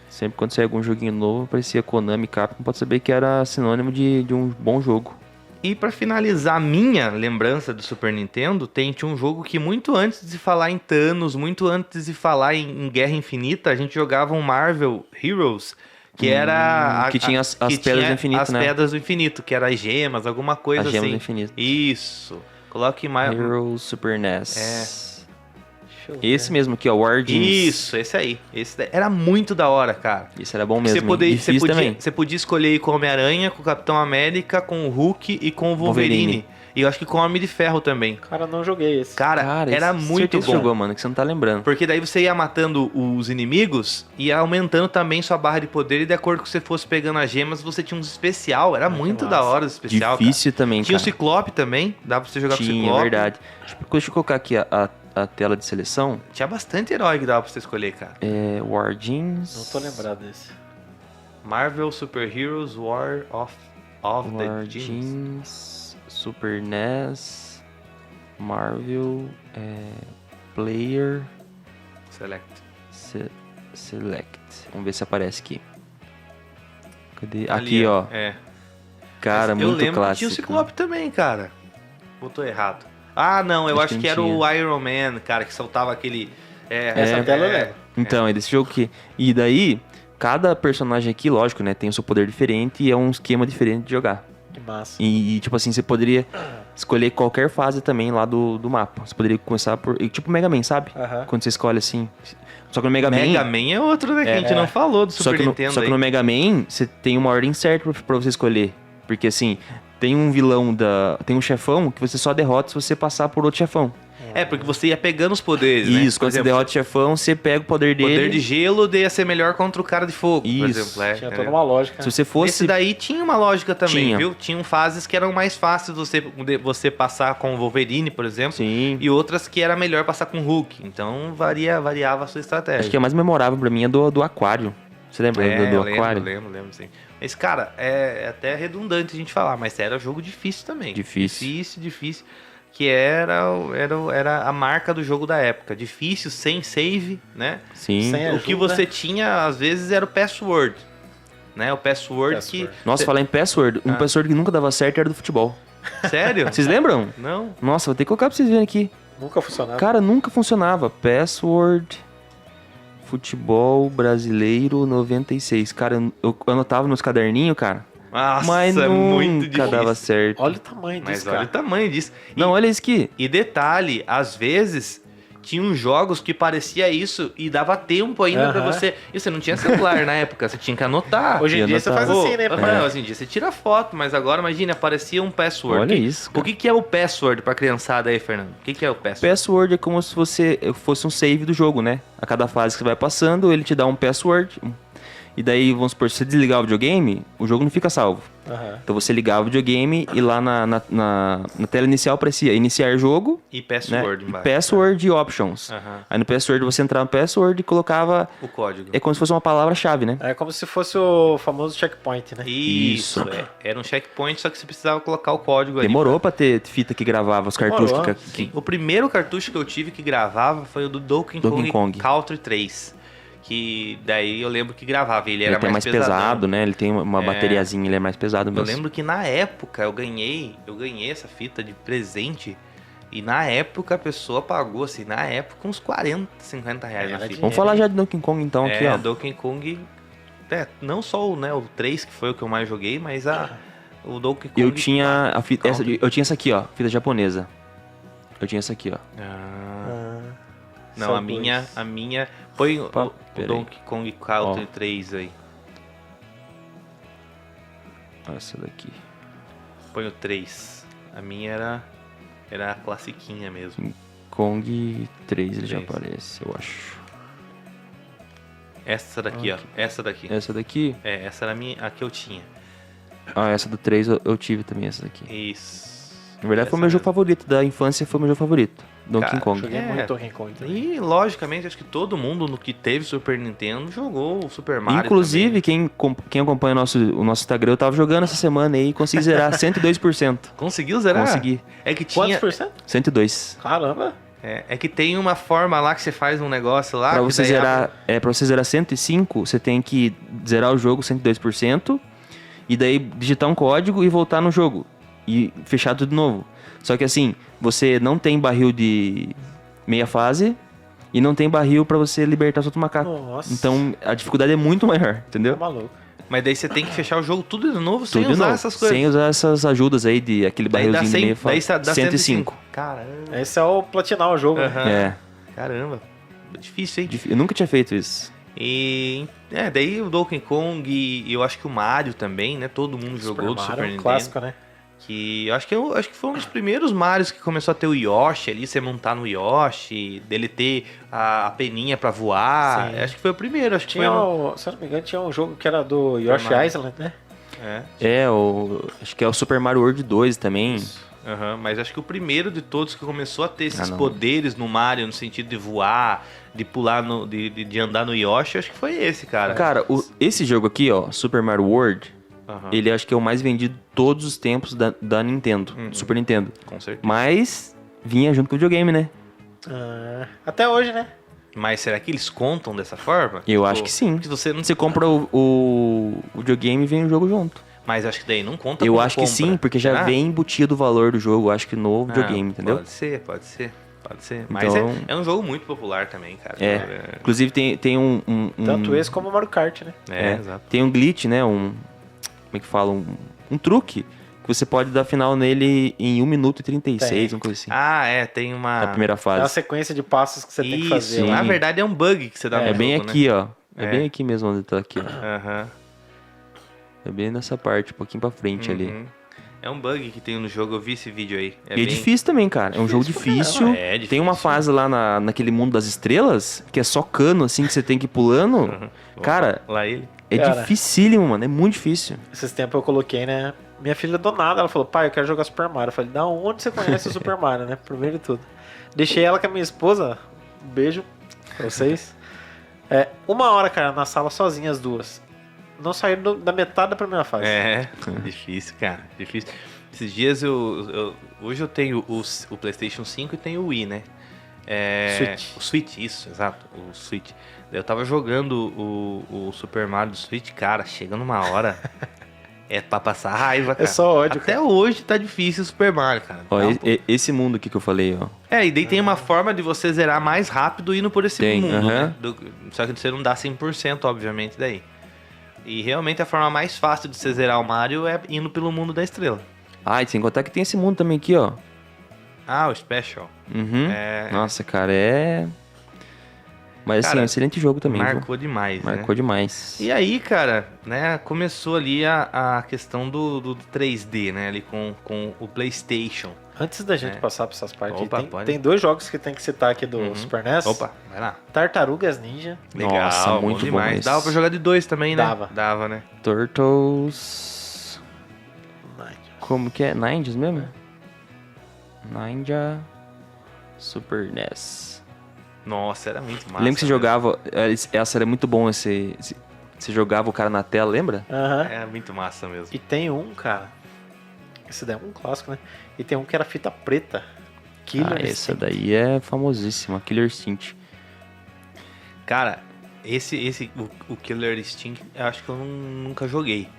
Sempre quando saía algum joguinho novo, aparecia Konami e Capcom, pode saber que era sinônimo de um bom jogo. E pra finalizar a minha lembrança do Super Nintendo, tinha um jogo que muito antes de falar em Thanos, muito antes de falar em Guerra Infinita, a gente jogava um Marvel Heroes, que era... que tinha as que pedras tinha do infinito, as né? pedras do infinito, que era as gemas, alguma coisa As assim. gemas do infinito. Isso. Coloque mais... Heroes Super NES. Deixa eu ver. Esse mesmo aqui, ó, War Jeans. Isso, esse aí. Esse daí. Era muito da hora, cara. Esse era bom mesmo. Você também. podia escolher ir com o Homem-Aranha, com o Capitão América, com o Hulk e com o Wolverine. E eu acho que com o Homem de Ferro também. Cara, não joguei esse. Cara, era esse muito certeza bom. que jogou, mano, que você não tá lembrando. Porque daí você ia matando os inimigos e ia aumentando também sua barra de poder. E de acordo com que você fosse pegando as gemas, você tinha uns especial. Era muito da massa. hora os especial, Difícil também, Tinha o cara. Ciclope também. Dava pra você jogar com o Tinha, Ciclope. verdade. Deixa eu colocar aqui a tela de seleção. Tinha bastante herói que dava pra você escolher, cara. War Jeans. Não tô lembrado desse. Marvel Super Heroes War of War the Jeans. Jeans. Super NES. Marvel. Player. Select. Select. Vamos ver se aparece aqui. Cadê? Ali, Aqui, ó. É. Cara, Eu muito lembro que clássico. tinha o Ciclope também, cara. Botou errado. Ah, não, eu acho que era o Iron Man, cara, que soltava aquele... Essa tela eu lembro. Então, é desse jogo que... E daí, cada personagem aqui, lógico, né? Tem o seu poder diferente e é um esquema diferente de jogar. Que massa. E tipo assim, você poderia escolher qualquer fase também lá do mapa. Você poderia começar por... Tipo Mega Man, sabe? Aham. Quando você escolhe assim... Só que no Mega Mega Man... Man é outro, né? Que a gente não falou do Super Nintendo Só que aí. no Mega Man, você tem uma ordem certa pra você escolher. Porque assim, tem um vilão tem um chefão que você só derrota se você passar por outro chefão. É, porque você ia pegando os poderes, né? Isso, Por quando você exemplo, derrota o chefão, você pega o poder dele. poder de gelo ia ser melhor contra o cara de fogo, por Isso. exemplo. Tinha entendeu? toda uma lógica. Se você fosse... Esse daí tinha uma lógica também, Tinha. viu? Tinham fases que eram mais fáceis você passar com o Wolverine, por exemplo. Sim. E outras que era melhor passar com o Hulk. Então variava a sua estratégia. Acho que a mais memorável pra mim é do Aquário. Você lembra do eu Aquário? lembro, sim. Esse cara, é até redundante a gente falar, mas era jogo difícil também. Difícil. Que era a marca do jogo da época. Difícil, sem save, né? Sim. Sem O que ajuda. você tinha, às vezes, era o password. Né? O password que... Nossa, falar em password, um password que nunca dava certo era do futebol. Sério? Vocês lembram? Não. Nossa, vou ter que colocar pra vocês verem aqui. Nunca funcionava. Cara, nunca funcionava. Password futebol brasileiro 96. Cara, eu anotava nos caderninhos, cara. Nossa, Mas é muito nunca difícil. dava certo. Olha o tamanho Mas disso, olha cara. o tamanho disso. Não, olha isso aqui. E detalhe, às vezes tinham jogos que parecia isso e dava tempo ainda pra Aham. você. E você não tinha celular na época, você tinha que anotar. Hoje em dia você faz Pô, assim, né? não, hoje em dia você tira foto, mas agora imagina, aparecia um password. Olha isso, O cara. que é o password pra criançada aí, Fernando? O que é o password? Password é como se você fosse um save do jogo, né? A cada fase que você vai passando, ele te dá um password. E daí, vamos supor, se você desligar o videogame, o jogo não fica salvo. Aham. Então você ligava o videogame e lá na tela inicial aparecia iniciar jogo, E né? password E embaixo. password e options. Aham. Aí no password você entrava no password e colocava... O código. É como se fosse uma palavra-chave, né? É como se fosse o famoso checkpoint, né? Isso. Isso. Era um checkpoint, só que você precisava colocar o código ali. Demorou pra ter fita que gravava os cartuchos. Demorou. Que... O primeiro cartucho que eu tive que gravava foi o do Donkey Donkey Kong Kong. Country 3. Que daí eu lembro que gravava. Ele Ele era é mais pesadão. pesado, né? Ele tem uma É. bateriazinha, ele é mais pesado Eu mesmo. lembro que na época eu ganhei essa fita de presente. E na época a pessoa pagou, assim, na época uns 40, 50 reais na Era fita. Vamos falar já de Donkey Kong então aqui, ó. Donkey Kong. Não só o 3, que foi o que eu mais joguei, mas o Donkey Kong. Eu tinha a fita, Country. eu tinha essa aqui, ó, fita japonesa. Eu tinha essa aqui, ó. Não, São a minha. Põe o peraí. Donkey Kong Country Ó. 3 aí. Essa daqui. Põe o 3. A minha era a classiquinha mesmo. Kong 3 ele já 3. aparece, eu acho. Essa daqui, ó. Essa daqui. Essa daqui? Essa era a que eu tinha. Ah, essa do 3 eu tive também, essa daqui. Isso. Na verdade foi o Essa meu jogo mesmo. favorito da infância, foi o meu jogo favorito. Donkey Cara, Kong. Joguei muito Donkey Kong também. E, logicamente, acho que todo mundo no que teve Super Nintendo jogou o Super Mario. Inclusive, quem acompanha o nosso Instagram, eu tava jogando essa semana aí e consegui zerar 102%. Conseguiu zerar? Consegui. É que Quantos tinha. por cento? 102. Caramba. É que tem uma forma lá que você faz um negócio lá. Pra que você daí zerar, pra você zerar 105, você tem que zerar o jogo 102% e daí digitar um código e voltar no jogo. e fechar tudo de novo. Só que assim, você não tem barril de meia fase e não tem barril pra você libertar os outros macacos. Nossa. Então a dificuldade é muito maior, entendeu? Tá maluco. Mas daí você tem que fechar o jogo tudo de novo sem Tudo de usar novo. essas coisas. Sem usar essas ajudas aí de aquele Daí dá barrilzinho de 100, meia daí fase. dá 105. Caramba. Esse é o platinar o jogo, né? Aham. É, Caramba. Difícil, hein? eu nunca tinha feito isso. E daí o Donkey Kong e eu acho que o Mario também, né? Todo mundo jogou do Mario Super é um Nintendo. clássico, né? Que eu acho que foi um dos primeiros Marios que começou a ter o Yoshi ali, você montar no Yoshi, dele ter a peninha pra voar. Sim. Acho que foi o primeiro, acho que Tinha, foi. se eu não me engano, tinha um jogo que era do Yoshi Mario. Island, né? Acho que é o Super Mario World 2 também. Aham, mas acho que o primeiro de todos que começou a ter esses não. poderes no Mario, no sentido de voar, de pular, de andar no Yoshi, acho que foi esse, cara. Cara, esse jogo aqui, ó, Super Mario World, Aham, ele acho que é o mais vendido de todos os tempos da Nintendo, do Super Nintendo. com certeza. Mas vinha junto com o videogame, né? Até hoje, né? Mas será que eles contam dessa forma? Eu acho que sim. Porque você não Você compra o videogame e vem o jogo junto. Mas acho que daí não conta Eu como acho que compra. sim, porque já Será? vem embutido o valor do jogo, acho que no videogame, entendeu? Pode ser. Mas Então- é um jogo muito popular também, cara. É. Inclusive tem um Tanto esse como o Mario Kart, né? Exato. tem um glitch, né? Como é que fala? Um truque que você pode dar final nele em 1 minuto e 36, Tem. uma coisa assim. Tem uma... Na primeira É uma fase. sequência de passos que você tem que fazer. Isso, lá. na verdade é um bug que você dá no É bem jogo, aqui, né? ó. É bem aqui mesmo onde tá aqui, ó. Aham. É bem nessa parte, um pouquinho pra frente ali. Uhum. É um bug que tem no jogo, eu vi esse vídeo aí. E é difícil também, cara. É um jogo difícil. caramba. É difícil. Tem uma fase lá naquele mundo das estrelas, que é só cano, assim, que você tem que ir pulando. Cara, Lá ele. é Cara. dificílimo, mano. É muito difícil. Esses tempos eu coloquei, né? Minha filha do nada, ela falou, pai, eu quero jogar Super Mario. Eu falei, da onde você conhece o Super Mario, né? Primeiro de tudo. Deixei ela com a minha esposa. Um beijo pra vocês. 1 hora, cara, na sala sozinha, as duas. Não saíram da metade da primeira fase. Difícil, cara. Difícil. Esses dias hoje eu tenho o PlayStation 5 e tenho o Wii, né? Switch. O Switch, isso, exato. O Switch. Daí eu tava jogando o Super Mario do Switch, cara, chega numa hora. É pra passar raiva, cara. É só ódio, Até hoje tá difícil o Super Mario, cara. Ó, Tá um esse mundo aqui que eu falei, ó. E daí tem uma forma de você zerar mais rápido indo por esse Tem, mundo, aham. né? Só que você não dá 100%, obviamente, daí. E realmente a forma mais fácil de você zerar o Mario é indo pelo mundo da estrela. Ah, e sem contar que tem esse mundo também aqui, ó. Ah, o Special. Uhum. É. Nossa, cara, é... Mas assim, Cara, é um excelente jogo também, viu? Marcou demais, né? Marcou demais. E aí, cara, né, começou ali a questão do 3D, né, ali com o PlayStation. Antes da gente passar pra essas partes, Opa, tem, pode. tem 2 jogos que tem que citar aqui do Super NES. Opa, vai lá. Tartarugas Ninja. Legal, Nossa, bom muito bom demais. esse. Dava pra jogar de 2 também, né? Dava. Dava, né? Turtles... Como que é? Ninjas mesmo? Ninja... Super NES. Nossa, era muito massa. Lembra que você jogava... Essa era muito bom, você jogava o cara na tela, lembra? Aham. É muito massa mesmo. E tem um, cara. Esse daí é um clássico, né? E tem um que era fita preta. Killer Essa Instinct. daí é famosíssima, Killer Instinct. Cara, o Killer Instinct, eu acho que eu nunca joguei.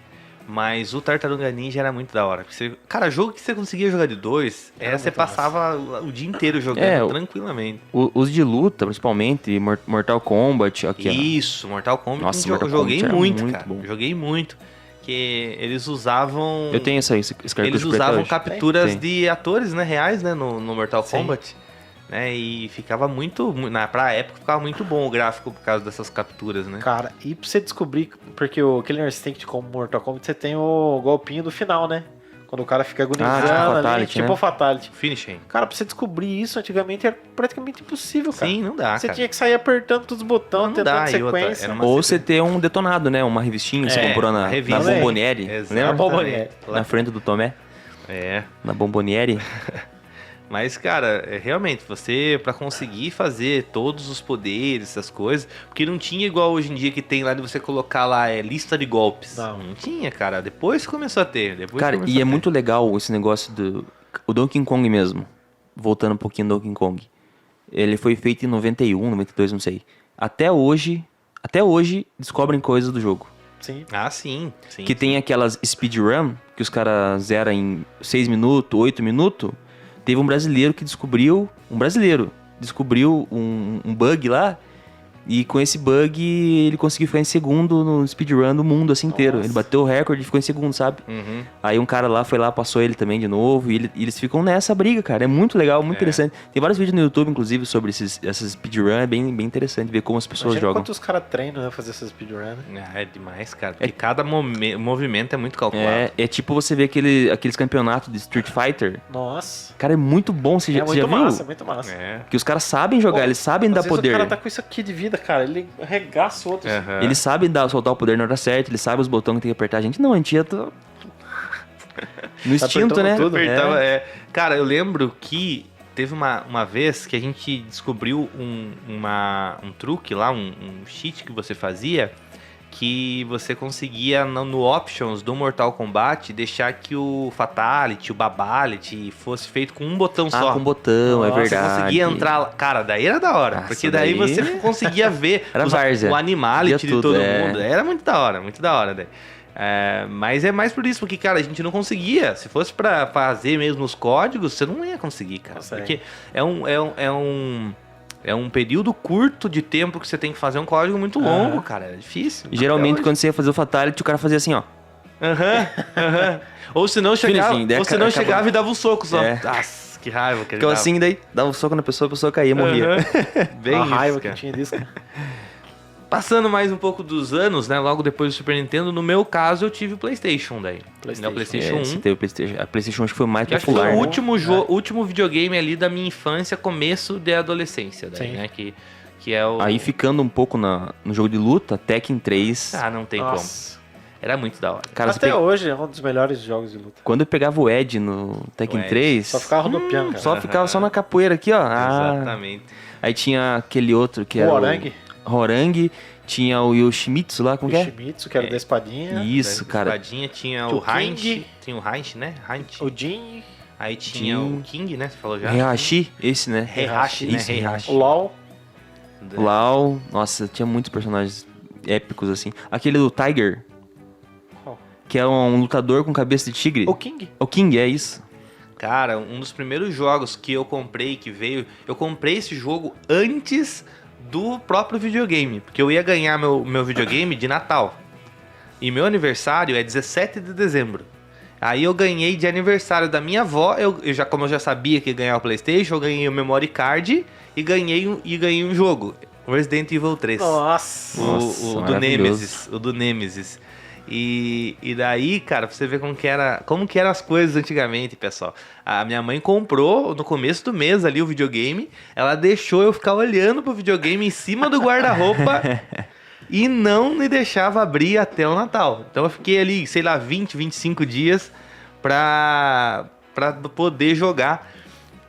Mas o Tartaruga Ninja era muito da hora. Cara, jogo que você conseguia jogar de 2, Era você muito passava o dia inteiro jogando tranquilamente. Os de luta, principalmente, Mortal Kombat, aqui, ó. Isso, Mortal Kombat. Nossa, eu Mortal joguei Kombat era muito, muito cara. bom. Joguei muito. Que eles usavam. Eu tenho esse cartucho Eles preto usavam hoje. capturas Tem. de atores, né, reais, né, no Mortal Sim. Kombat. Né, e ficava pra época ficava muito bom o gráfico por causa dessas capturas, né? Cara, e pra você descobrir, porque o Killer Instinct como Mortal Kombat, você tem o golpinho do final, né? Quando o cara fica agonizando tipo ali, Fatality, tipo né? o Fatality. Finishing. Cara, pra você descobrir isso antigamente era praticamente impossível, cara. Sim, não dá, Você cara. tinha que sair apertando todos os botões, Não tentando dá, e outra, sequência. era uma- Ou você ter um detonado, né? Uma revistinha que você comprou na revista. Bomboniere. Exatamente. Lembra? Na Bomboniere. Na frente do Tomé. É. Na Bomboniere. Mas, cara, realmente, você, pra conseguir fazer todos os poderes, essas coisas, porque não tinha igual hoje em dia que tem lá de você colocar lá lista de golpes. Não. Tinha, cara. Depois começou a ter. Cara, e é muito legal esse negócio o Donkey Kong mesmo. Voltando um pouquinho do Donkey Kong. Ele foi feito em 91, 92, não sei. Até hoje descobrem coisas do jogo. Sim. Ah, sim. sim Que tem aquelas speedrun, que os caras zeram em 6 minutos, 8 minutos, teve um brasileiro que descobriu um bug lá, e com esse bug ele conseguiu ficar em segundo no speedrun do mundo assim inteiro. Nossa. Ele bateu o recorde e ficou em segundo, sabe? Aí um cara lá foi lá, passou ele também de novo, e eles ficam nessa briga, cara. É muito legal, muito interessante. Tem vários vídeos no YouTube, inclusive, sobre essas speedrun. É bem interessante ver como as pessoas Imagina jogam. quantos caras treinam, né, fazer essas speedrun. É demais, cara. Porque cada movimento é muito calculado. É tipo você ver aqueles campeonatos de Street Fighter. Nossa. Cara, é muito bom. Você já muito viu? massa, é muito massa. Que os caras sabem jogar, Pô, eles sabem dar Às vezes poder. o cara tá com isso aqui de vida, cara. Ele arregaça o outro. Eles sabem soltar o poder na hora certa, eles sabem os botões que tem que apertar. A gente não, a gente ia no instinto, né? tudo. Apertava, Cara, eu lembro que teve uma vez que a gente descobriu um truque lá, um cheat que você fazia, que você conseguia no options do Mortal Kombat deixar que o Fatality, o Babality fosse feito com um botão só. Com um botão, é Você verdade. conseguia entrar... Cara, daí era da hora. Nossa, porque daí você conseguia ver Era várzea. o animality Via de tudo, todo mundo. Era muito da hora daí. Mas é mais por isso, porque, cara, a gente não conseguia. Se fosse pra fazer mesmo os códigos, você não ia conseguir, cara. Porque é um período curto de tempo que você tem que fazer um código muito longo, cara. É difícil. E geralmente, quando você ia fazer o Fatality, o cara fazia assim, ó. Ou se não chegava, Finishing, chegava e dava um soco só. É. Nossa, que raiva que ele Ficava dava. assim, daí dava um soco na pessoa, a pessoa caía, morria. Bem A isso, raiva cara. que tinha disso, cara. Passando mais um pouco dos anos, né? Logo depois do Super Nintendo, no meu caso, eu tive o PlayStation daí. PlayStation. O PlayStation 1. Você teve o PlayStation. A PlayStation acho que foi mais Que acho que foi popular. o né? último videogame ali da minha infância, começo da adolescência, daí, Sim. né? Que é o... Aí ficando um pouco no jogo de luta, Tekken 3. Ah, não tem Nossa. como. Era muito da hora. Cara, você Até pega- hoje é um dos melhores jogos de luta. Quando eu pegava o Ed no Tekken O Ed. 3. Só ficava rodopiando, cara. Só ficava só na capoeira aqui, ó. Exatamente. Aí tinha aquele outro que O era Orangue. o Horangue. Tinha o Yoshimitsu lá, como que O é? Shimizu, que era da espadinha. Isso, cara. Espadinha, tinha Tinha o o Heinz. King. Tinha o Heinz, né? Heinz. O Jin, Aí tinha Jin. o King, né? Você falou já? Heihachi, esse, né? Heihachi, né? Isso, Heihachi. o LOL. Lau. Nossa, tinha muitos personagens épicos, assim. Aquele do Tiger, Qual? que é um lutador com cabeça de tigre. O King. O King, é isso. Cara, um dos primeiros jogos que eu comprei, que veio... Eu comprei esse jogo antes do próprio videogame. Porque eu ia ganhar meu videogame de Natal. E meu aniversário é 17 de dezembro. Aí eu ganhei de aniversário da minha avó. Como eu já sabia que ia ganhar o PlayStation, eu ganhei o memory card e ganhei um jogo. Resident Evil 3. Nossa. O do maravilhoso. Nemesis. O do Nemesis. E daí, cara, pra você ver como que eram as coisas antigamente, pessoal. A minha mãe comprou no começo do mês ali o videogame. Ela deixou eu ficar olhando pro videogame em cima do guarda-roupa e não me deixava abrir até o Natal. Então eu fiquei ali, sei lá, 20, 25 dias pra poder jogar.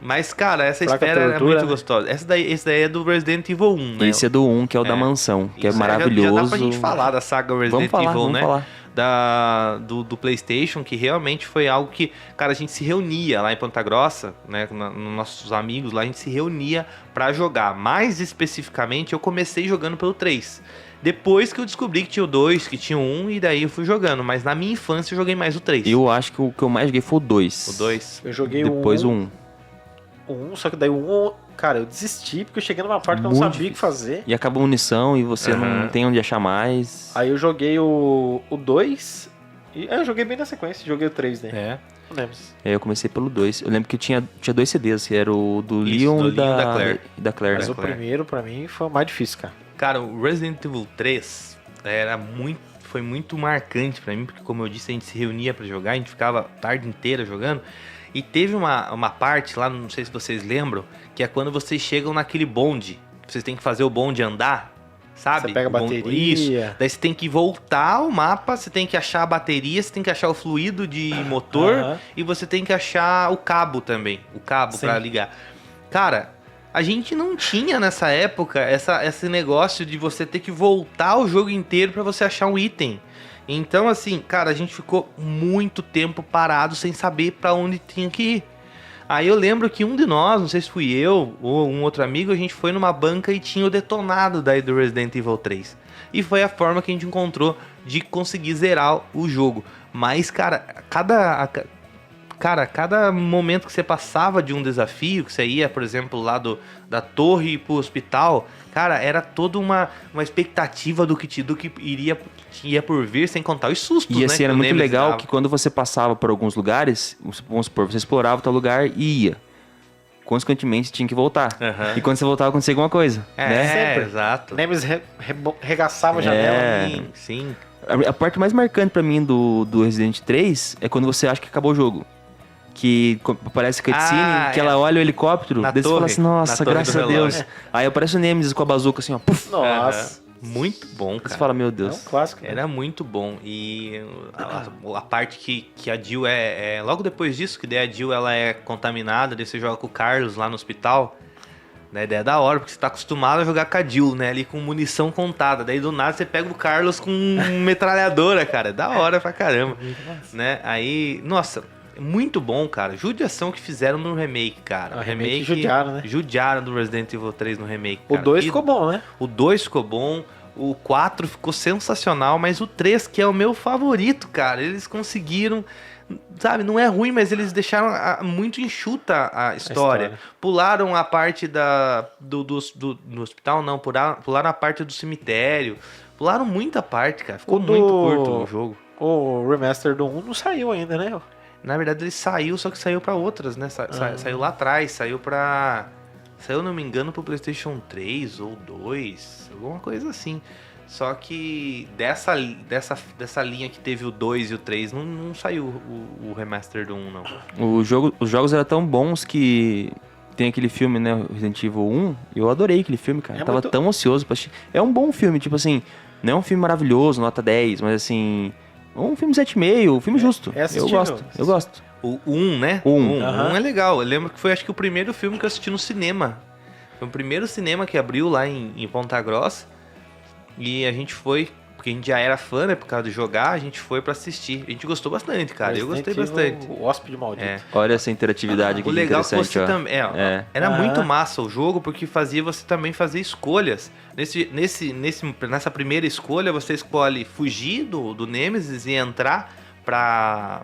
Mas, cara, essa Placa espera era tortura, muito né? gostosa. Esse daí é do Resident Evil 1, né? Esse é do 1, que é o da É. mansão, que é Isso, maravilhoso. Já dá pra gente falar da saga Resident Evil, vamos né? falar. Do PlayStation, que realmente foi algo que, cara, a gente se reunia lá em Ponta Grossa, né? Nossos amigos lá, a gente se reunia pra jogar. Mais especificamente, eu comecei jogando pelo 3. Depois que eu descobri que tinha o 2, que tinha o 1, e daí eu fui jogando. Mas na minha infância eu joguei mais o 3. Eu acho que o que eu mais joguei foi o 2. O 2. Eu joguei Depois o o 1. 1. Só que daí o 1, cara, eu desisti porque eu cheguei numa parte que eu não Muito sabia o que fazer. E acaba a munição e você Aham. não tem onde achar mais. Aí eu joguei o 2. E eu joguei bem na sequência, joguei o 3, né? É. Não lembro. Aí eu comecei pelo 2. Eu lembro que tinha 2 CDs, que era o do Isso, Leon do e Leon e da Claire. e da Claire. Mas né? o primeiro, pra mim, foi o mais difícil, cara. Cara, o Resident Evil 3 foi muito marcante pra mim, porque como eu disse, a gente se reunia pra jogar, a gente ficava a tarde inteira jogando. E teve uma parte lá, não sei se vocês lembram, que é quando vocês chegam naquele bonde. Vocês têm que fazer o bonde andar, sabe? Você pega a O bonde- bateria. Isso. Daí você tem que voltar ao mapa, você tem que achar a bateria, você tem que achar o fluido de motor Aham. e você tem que achar o cabo também. O cabo Sim. pra ligar. Cara, a gente não tinha nessa época esse negócio de você ter que voltar o jogo inteiro pra você achar um item. Então, assim, cara, a gente ficou muito tempo parado sem saber pra onde tinha que ir. Aí eu lembro que um de nós, não sei se fui eu ou um outro amigo, a gente foi numa banca e tinha o detonado daí do Resident Evil 3. E foi a forma que a gente encontrou de conseguir zerar o jogo. Mas, cara, cada momento que você passava de um desafio, que você ia, por exemplo, lá da torre pro hospital, cara, era toda uma expectativa do que ia por vir, sem contar os sustos, E né? assim, era que o muito Nemesis legal dava. que quando você passava por alguns lugares, vamos supor, você explorava o tal lugar e ia. Consequentemente, tinha que voltar. Aham. E quando você voltava, acontecia alguma coisa, né? Sempre. Exato. Nemesis regaçava a janela. É. Sim, sim. A parte mais marcante pra mim do Resident 3 é quando você acha que acabou o jogo. Que aparece cutscene, Ah, que ela olha o helicóptero, Na daí você fala torre. assim, nossa, Na torre graças do a Deus. relógio. Aí aparece o Nemesis com a bazuca assim, ó, puf. Nossa. Aham. Muito bom, Aí você cara. fala, meu É um Deus. clássico. né? Era muito bom. E a parte que a Jill logo depois disso, que daí a Jill ela é contaminada, daí você joga com o Carlos lá no hospital. Né, ideia é da hora, porque você tá acostumado a jogar com a Jill, né? Ali com munição contada. Daí do nada você pega o Carlos com metralhadora, cara. É da hora pra caramba. Né? Aí, nossa, muito bom, cara. Judiação que fizeram no remake, cara. O remake judiaram, né? Judiaram do Resident Evil 3 no remake, O cara. 2 E ficou bom, né? O 2 ficou bom. O 4 ficou sensacional, mas o 3, que é o meu favorito, cara, eles conseguiram, sabe, não é ruim, mas eles deixaram muito enxuta a história. Pularam a parte do hospital, não, pularam a parte do cemitério, pularam muita parte, cara, ficou muito curto o jogo. O remaster do 1 não saiu ainda, né? Na verdade ele saiu, só que saiu pra outras, né, saiu lá atrás, saiu, não me engano, pro PlayStation 3 ou 2, alguma coisa assim. Só que dessa linha que teve o 2 e o 3, não saiu o remaster do 1, não. Os jogos eram tão bons que tem aquele filme, né, Resident Evil 1, eu adorei aquele filme, cara. Eu tava tão ansioso pra assistir. É um bom filme, tipo assim, não é um filme maravilhoso, nota 10, mas assim, um filme 7,5, um filme justo. Eu gosto. O 1, né? O 1. O 1 é legal. Eu lembro que foi, acho que o primeiro filme que eu assisti no cinema. Foi o primeiro cinema que abriu lá em Ponta Grossa. E a gente foi, porque a gente já era fã, né? Por causa de jogar, a gente foi pra assistir. A gente gostou bastante, cara. Eu gostei bastante. O Hóspede Maldito. É. Olha essa interatividade aqui, O legal é que interessante, você ó. também. Era muito massa o jogo, porque fazia você também fazer escolhas. Nessa primeira escolha, você escolhe fugir do Nemesis e entrar pra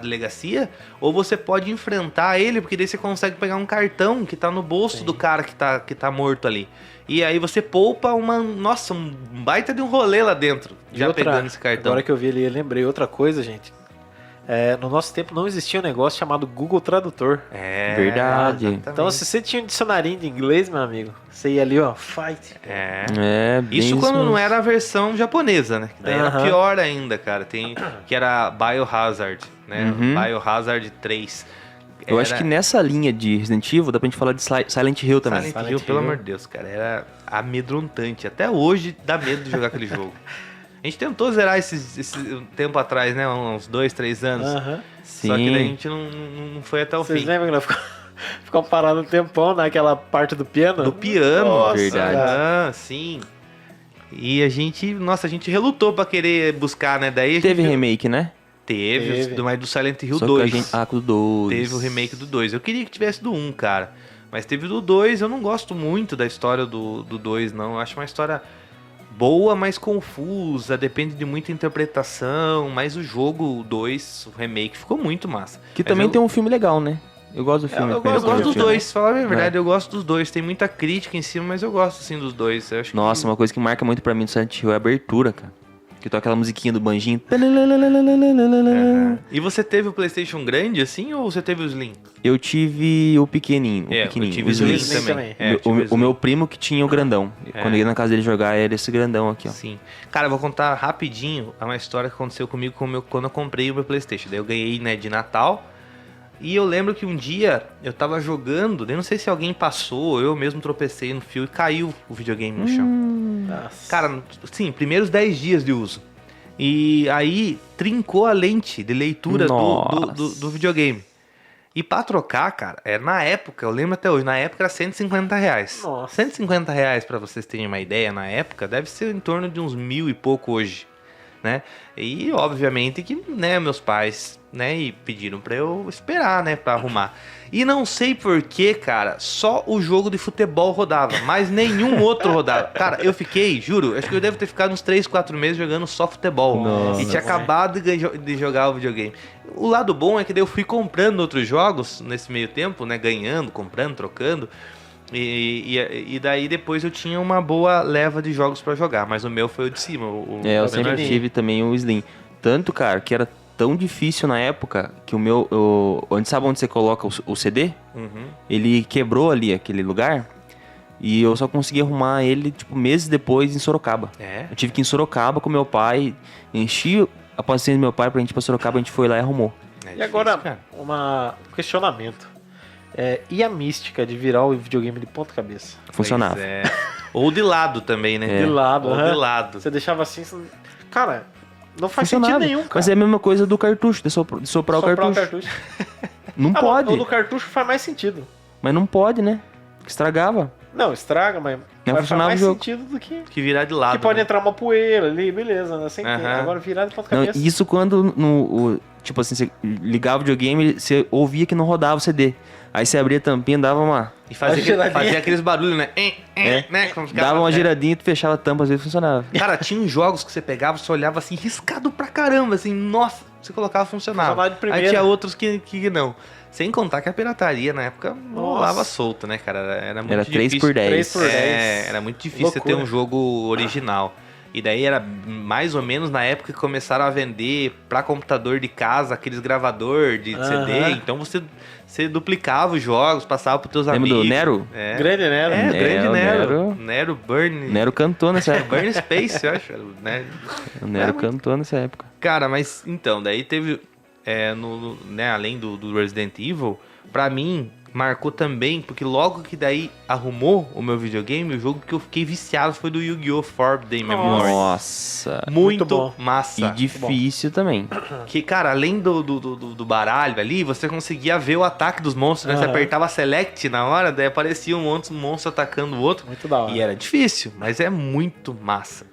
delegacia, ou você pode enfrentar ele, porque daí você consegue pegar um cartão que tá no bolso do cara que tá morto ali. E aí você poupa um baita de um rolê lá dentro, pegando esse cartão. Agora que eu vi ali, eu lembrei outra coisa, gente. No nosso tempo não existia um negócio chamado Google Tradutor. É, verdade. exatamente. Então, se você tinha um dicionarinho de inglês, meu amigo, você ia ali, ó, fight. Bem Isso quando mesmo. não era a versão japonesa, né? Que daí era Aham. pior ainda, cara. Que era Biohazard, né? Uhum. Biohazard 3. Eu acho que nessa linha de Resident Evil dá pra gente falar de Silent Hill também. Silent Hill, pelo amor de Deus, cara, era amedrontante. Até hoje dá medo de jogar aquele jogo. A gente tentou zerar esse tempo atrás, né? Uns 2, 3 anos. Sim. Só que daí a gente não foi até o Vocês fim. lembram que ficou parado um tempão naquela parte do piano? Do piano. Nossa, verdade. cara. Sim. E a gente relutou pra querer buscar, né? Daí a Teve gente... remake, né? Teve, mas do Silent Hill Só 2. que a gente... Ah, com o 2. Teve o remake do 2. Eu queria que tivesse do 1, cara. Mas teve do 2. Eu não gosto muito da história do 2, não. Eu acho uma história boa, mas confusa. Depende de muita interpretação. Mas o jogo 2, o remake, ficou muito massa. Que Mas também eu- tem um filme legal, né? Eu gosto do filme. eu Eu gosto gosto do dos filme. dois, falar a verdade, eu gosto dos dois. Tem muita crítica em cima, mas eu gosto sim dos dois. Eu acho que- Nossa, uma coisa que marca muito pra mim do Silent Hill é a abertura, cara. Que toca aquela musiquinha do banjinho. Aham. E você teve o PlayStation grande assim ou você teve o Slim? Eu tive o pequenininho. Eu pequenininho, tive o Slim. Slim também. também. É, eu tive O Slim. meu primo que tinha o grandão. É. Quando eu ia na casa dele jogar, era esse grandão aqui, ó. Sim. Cara, eu vou contar rapidinho uma história que aconteceu comigo quando eu comprei o meu PlayStation. Daí eu ganhei, né, de Natal. E eu lembro que um dia eu tava jogando, eu não sei se alguém passou, eu mesmo tropecei no fio e caiu o videogame no chão. Nossa. Cara, sim, primeiros 10 dias de uso. E aí trincou a lente de leitura Nossa. do videogame. E pra trocar, cara, na época, eu lembro até hoje, na época era R$150. Nossa. R$150, pra vocês terem uma ideia, na época, deve ser em torno de uns 1.000 e pouco hoje, né? E obviamente que, né, meus pais né? E pediram pra eu esperar, né? Pra arrumar. E não sei porquê, cara, só o jogo de futebol rodava, mas nenhum outro rodava. Cara, eu fiquei, juro, acho que eu devo ter ficado uns 3, 4 meses jogando só futebol. Nossa. E tinha acabado de jogar o videogame. O lado bom é que daí eu fui comprando outros jogos nesse meio tempo, né? Ganhando, comprando, trocando. E daí depois eu tinha uma boa leva de jogos pra jogar, mas o meu foi o de cima. Eu sempre tive também o Slim. Tanto, cara, que era tão difícil na época que o meu... sabe onde você coloca o CD? Uhum. Ele quebrou ali aquele lugar e eu só consegui arrumar ele, tipo, meses depois em Sorocaba. É? Eu tive que ir em Sorocaba com meu pai, enchi a paciência do meu pai pra gente ir pra Sorocaba, a gente foi lá e arrumou. E agora, um questionamento. E a mística de virar o videogame de ponta cabeça? Funcionava. Pois é. Ou de lado também, né? De lado, Ou aham. de lado. Você deixava assim... Cara, não faz Funcionava. sentido nenhum, cara. Mas é a mesma coisa do cartucho, de soprar o cartucho. Não pode. O do cartucho faz mais sentido. Mas não pode, né? Estragava. Não, estraga, mas faz funcionava mais o jogo. sentido do que... Que virar de lado. Que pode né? entrar uma poeira ali, beleza, né? Sem Aham. Agora virar de ponta Não, cabeça. isso quando tipo assim, você ligava o videogame, você ouvia que não rodava o CD. Aí você abria a tampinha, dava uma... E Uma fazia giradinha. aqueles barulhos, né? Né? Como ficava- Dava uma giradinha e tu fechava a tampa, às vezes funcionava. Cara, tinha uns jogos que você pegava, você olhava assim, riscado pra caramba, assim, nossa, você colocava, funcionava. Funcionava de primeira. Aí tinha outros que não. Sem contar que a pirataria na época rolava solta, né, cara? Era muito Era 3 difícil. por 10. 3 por 10. Era muito difícil você ter Loucura. um jogo original. E daí era mais ou menos na época que começaram a vender pra computador de casa aqueles gravador de CD. Então você duplicava os jogos, passava pros teus Lembra amigos. do Nero? É. Grande, né? Grande o Nero. Nero Burn. Nero cantou nessa época. Burn Space, eu acho. Né? O Nero cantou nessa época. Cara, mas então, daí teve, né, além do Resident Evil, pra mim, marcou também, porque logo que daí arrumou o meu videogame, o jogo que eu fiquei viciado foi do Yu-Gi-Oh! Forbidden Memories. Nossa. Muito Muito bom. massa. E difícil também. Que, cara, além do baralho ali, você conseguia ver o ataque dos monstros, né? Você Aham. apertava select na hora, daí aparecia um monstro atacando o outro. Muito da hora. E era difícil, mas é muito massa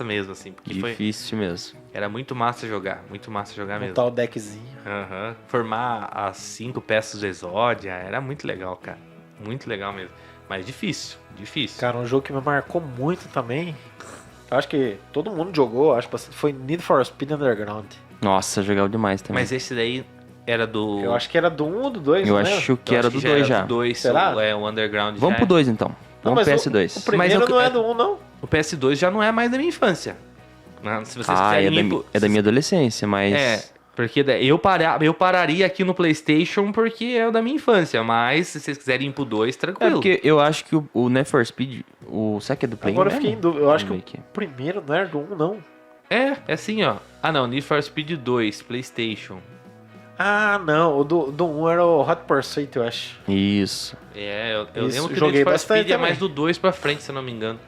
mesmo, assim. Porque Difícil mesmo. era muito massa jogar mesmo. Montar o deckzinho. Aham. Formar as 5 peças do Exódia, era muito legal, cara. Muito legal mesmo. Mas difícil. Cara, um jogo que me marcou muito também. Eu acho que todo mundo jogou, acho bastante. Foi Need for Speed Underground. Nossa, jogava demais também. Mas esse daí era do... Eu acho que era do 1 ou do 2, Eu não acho que eu era acho do que 2 já. Do 2, Será? o Underground Vamos já pro é. 2 então. Não, Vamos mas pro PS2. O primeiro Mas eu- não é do 1, não. O PS2 já não é mais da minha infância. Se vocês quiserem é da minha adolescência, mas... É, porque eu pararia aqui no PlayStation porque é o da minha infância, mas se vocês quiserem ir pro 2, É tranquilo. porque eu acho que o Need for Speed, será que é do Play Agora eu mesmo? fiquei em dúvida. Eu acho que Vamos o ver aqui. primeiro não era do 1, não. É assim, ó. Ah, não, Need for Speed 2, PlayStation. Ah, não. O do 1 era o Hot Pursuit, eu acho. Isso. Eu Isso, lembro que o joguei Need for bastante Speed é também. mais do 2 pra frente, se eu não me engano.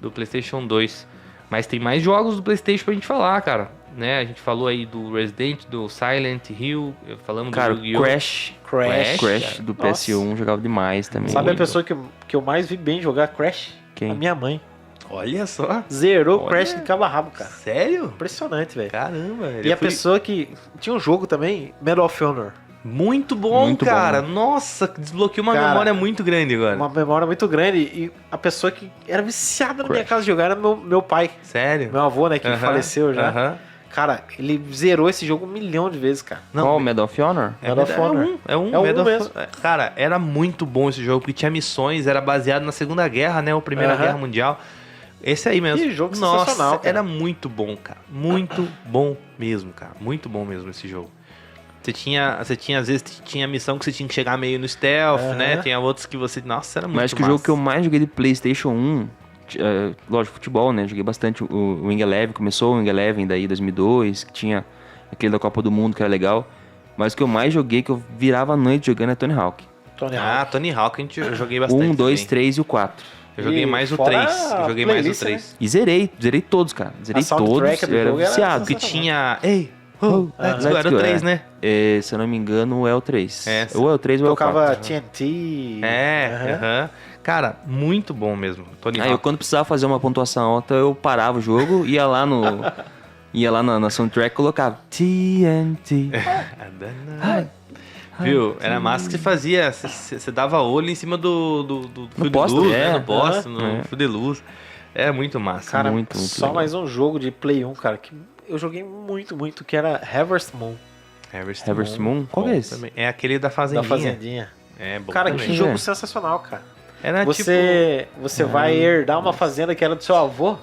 Do PlayStation 2. Mas tem mais jogos do PlayStation pra gente falar, cara. Né? A gente falou aí do Resident, do Silent Hill, falamos Cara, do Yu-Gi-Oh! Crash Crash. Crash do Nossa. PS1 jogava demais também. Sabe a Muito. pessoa que eu mais vi bem jogar Crash? Quem? A minha mãe. Olha só. Zerou Olha. Crash de cabo a rabo, cara. Sério? Impressionante, velho. Caramba, velho. E a Eu fui- pessoa que... Tinha um jogo também, Medal of Honor. Muito bom, Muito cara. bom. Nossa, desbloqueou uma Cara, memória muito grande agora. Uma memória muito grande. E a pessoa que era viciada na minha Crash. casa de jogar era meu pai. Sério? Meu avô, né, que Aham, faleceu já. aham. Cara, ele zerou esse jogo 1 milhão de vezes, cara. Não, Qual, Medal of Honor? Medal of Honor. É um É um Medal of- mesmo. Cara, era muito bom esse jogo, porque tinha missões, era baseado na Segunda Guerra, né? Ou Primeira Aham. Guerra Mundial. Esse aí mesmo. Que jogo Nossa, sensacional, cara. era muito bom, cara. Muito bom mesmo, cara. Muito bom mesmo esse jogo. Você tinha, às vezes, tinha missão que você tinha que chegar meio no stealth, Aham. né? Tinha outros que você... Nossa, era muito Mas acho que o jogo que eu mais joguei de PlayStation 1, lógico, futebol, né? Joguei bastante o Wing Eleven, começou o Wing Eleven daí 2002, que tinha aquele da Copa do Mundo que era legal. Mas o que eu mais joguei, que eu virava a noite jogando, é Tony Hawk. Tony Ah, Hawk. Tony Hawk eu joguei bastante 1, 2, também. 3 e o 4. Eu joguei E mais o fora 3. Eu a joguei mais o playlist, 3. E zerei todos, cara. Zerei A soundtrack todos, do eu era jogo era viciado. Que tinha... Ei, let's go. Let's Era o go, 3, né? Se eu não me engano, é o 3. É, ou é o 3 ou é o 4. Tocava TNT. É, aham. Cara, muito bom mesmo. Tony Aí eu Hawk. quando precisava fazer uma pontuação alta, eu parava o jogo, ia lá no Ia lá na soundtrack e colocava TNT. Viu? Era massa que você fazia. Você dava olho em cima do fio de poste, luz, é. né? No poste, no fio de luz. É muito massa. Cara, muito só legal. mais um jogo de Play 1, cara, que eu joguei muito, que era Harvest Moon, Harvest Moon? Qual Bom é esse? também. É aquele da da Fazendinha. Fazendinha. É bom Cara, também. que jogo É. sensacional, cara. Era Você vai herdar uma fazenda que era do seu avô,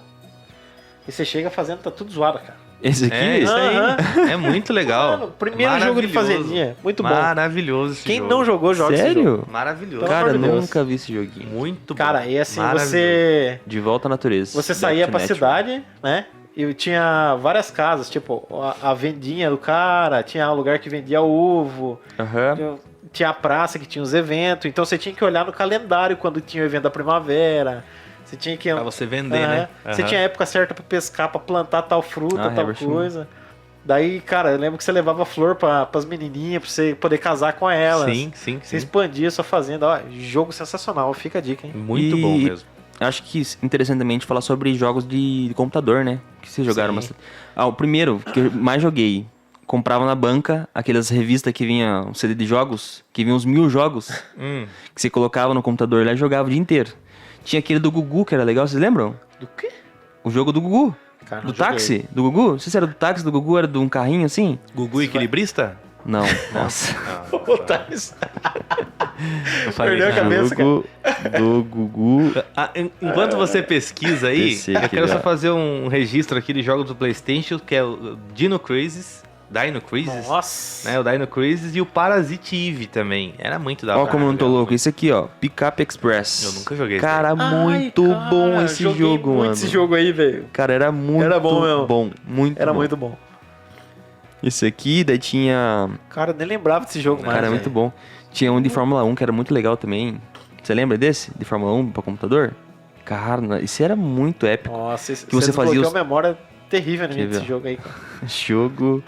e você chega, a fazenda tá tudo zoada, cara. Esse aqui? É, isso aí. Aham. É muito legal. Mano, primeiro jogo de Maravilhoso. Fazendinha, muito bom. Maravilhoso esse Quem jogo. não jogou, joga esse jogo. Sério? Maravilhoso. Pelo Cara, amor de Deus. nunca vi esse joguinho. Muito bom. Cara, e assim, Maravilhoso. De volta à natureza. você saía Back to pra nature. cidade, né? E tinha várias casas, tipo, a vendinha do cara, tinha um lugar que vendia ovo, Aham. tinha a praça que tinha os eventos, então você tinha que olhar no calendário quando tinha o evento da primavera. Você tinha que. Pra você vender, Aham. né? Você Aham. tinha a época certa pra pescar, pra plantar tal fruta, tal Harvest Moon. coisa. Daí, cara, eu lembro que você levava flor pras menininhas, pra você poder casar com elas. Sim, sim, Você sim. expandia a sua fazenda. Ó, jogo sensacional, fica a dica, hein? Muito E- bom mesmo. Acho que interessantemente falar sobre jogos de computador, né? Que vocês jogaram Sim. bastante. Ah, o primeiro que eu mais joguei. Comprava na banca aquelas revistas que vinha um CD de jogos, que vinha uns 1000 jogos, que você colocava no computador lá e jogava o dia inteiro. Tinha aquele do Gugu, que era legal, vocês lembram? Do quê? O jogo do Gugu. Cara, não Do joguei. táxi, do Gugu. Não sei se era do táxi, do Gugu, era de um carrinho assim? Gugu Equilibrista? Não, nossa. Vou botar isso. Eu falei, Perdeu a não. cabeça, Jogo do Gugu. Enquanto você pesquisa aí, PC, eu que quero só legal. fazer um registro aqui de jogos do PlayStation, que é o Dino Crisis, Nossa. né? O Dino Crisis e o Parasite Eve também. Era muito da Ó hora. como eu não tô jogava louco. muito. Esse aqui, ó. Pickup Express. Eu nunca joguei esse Cara, Ai, muito cara, bom esse joguei jogo, muito mano. esse jogo aí, velho. Cara, era muito Era bom mesmo. bom. Muito Era bom. muito bom. Esse aqui, daí tinha... Cara, eu nem lembrava desse jogo, mais. Cara, é muito bom. Tinha um de Fórmula 1 que era muito legal também. Você lembra desse? De Fórmula 1 pra computador? Cara, isso era muito épico. Nossa, esse, Que você fazia desbloqueou os- a memória terrível Deixa eu desse ver. jogo aí, cara. Jogo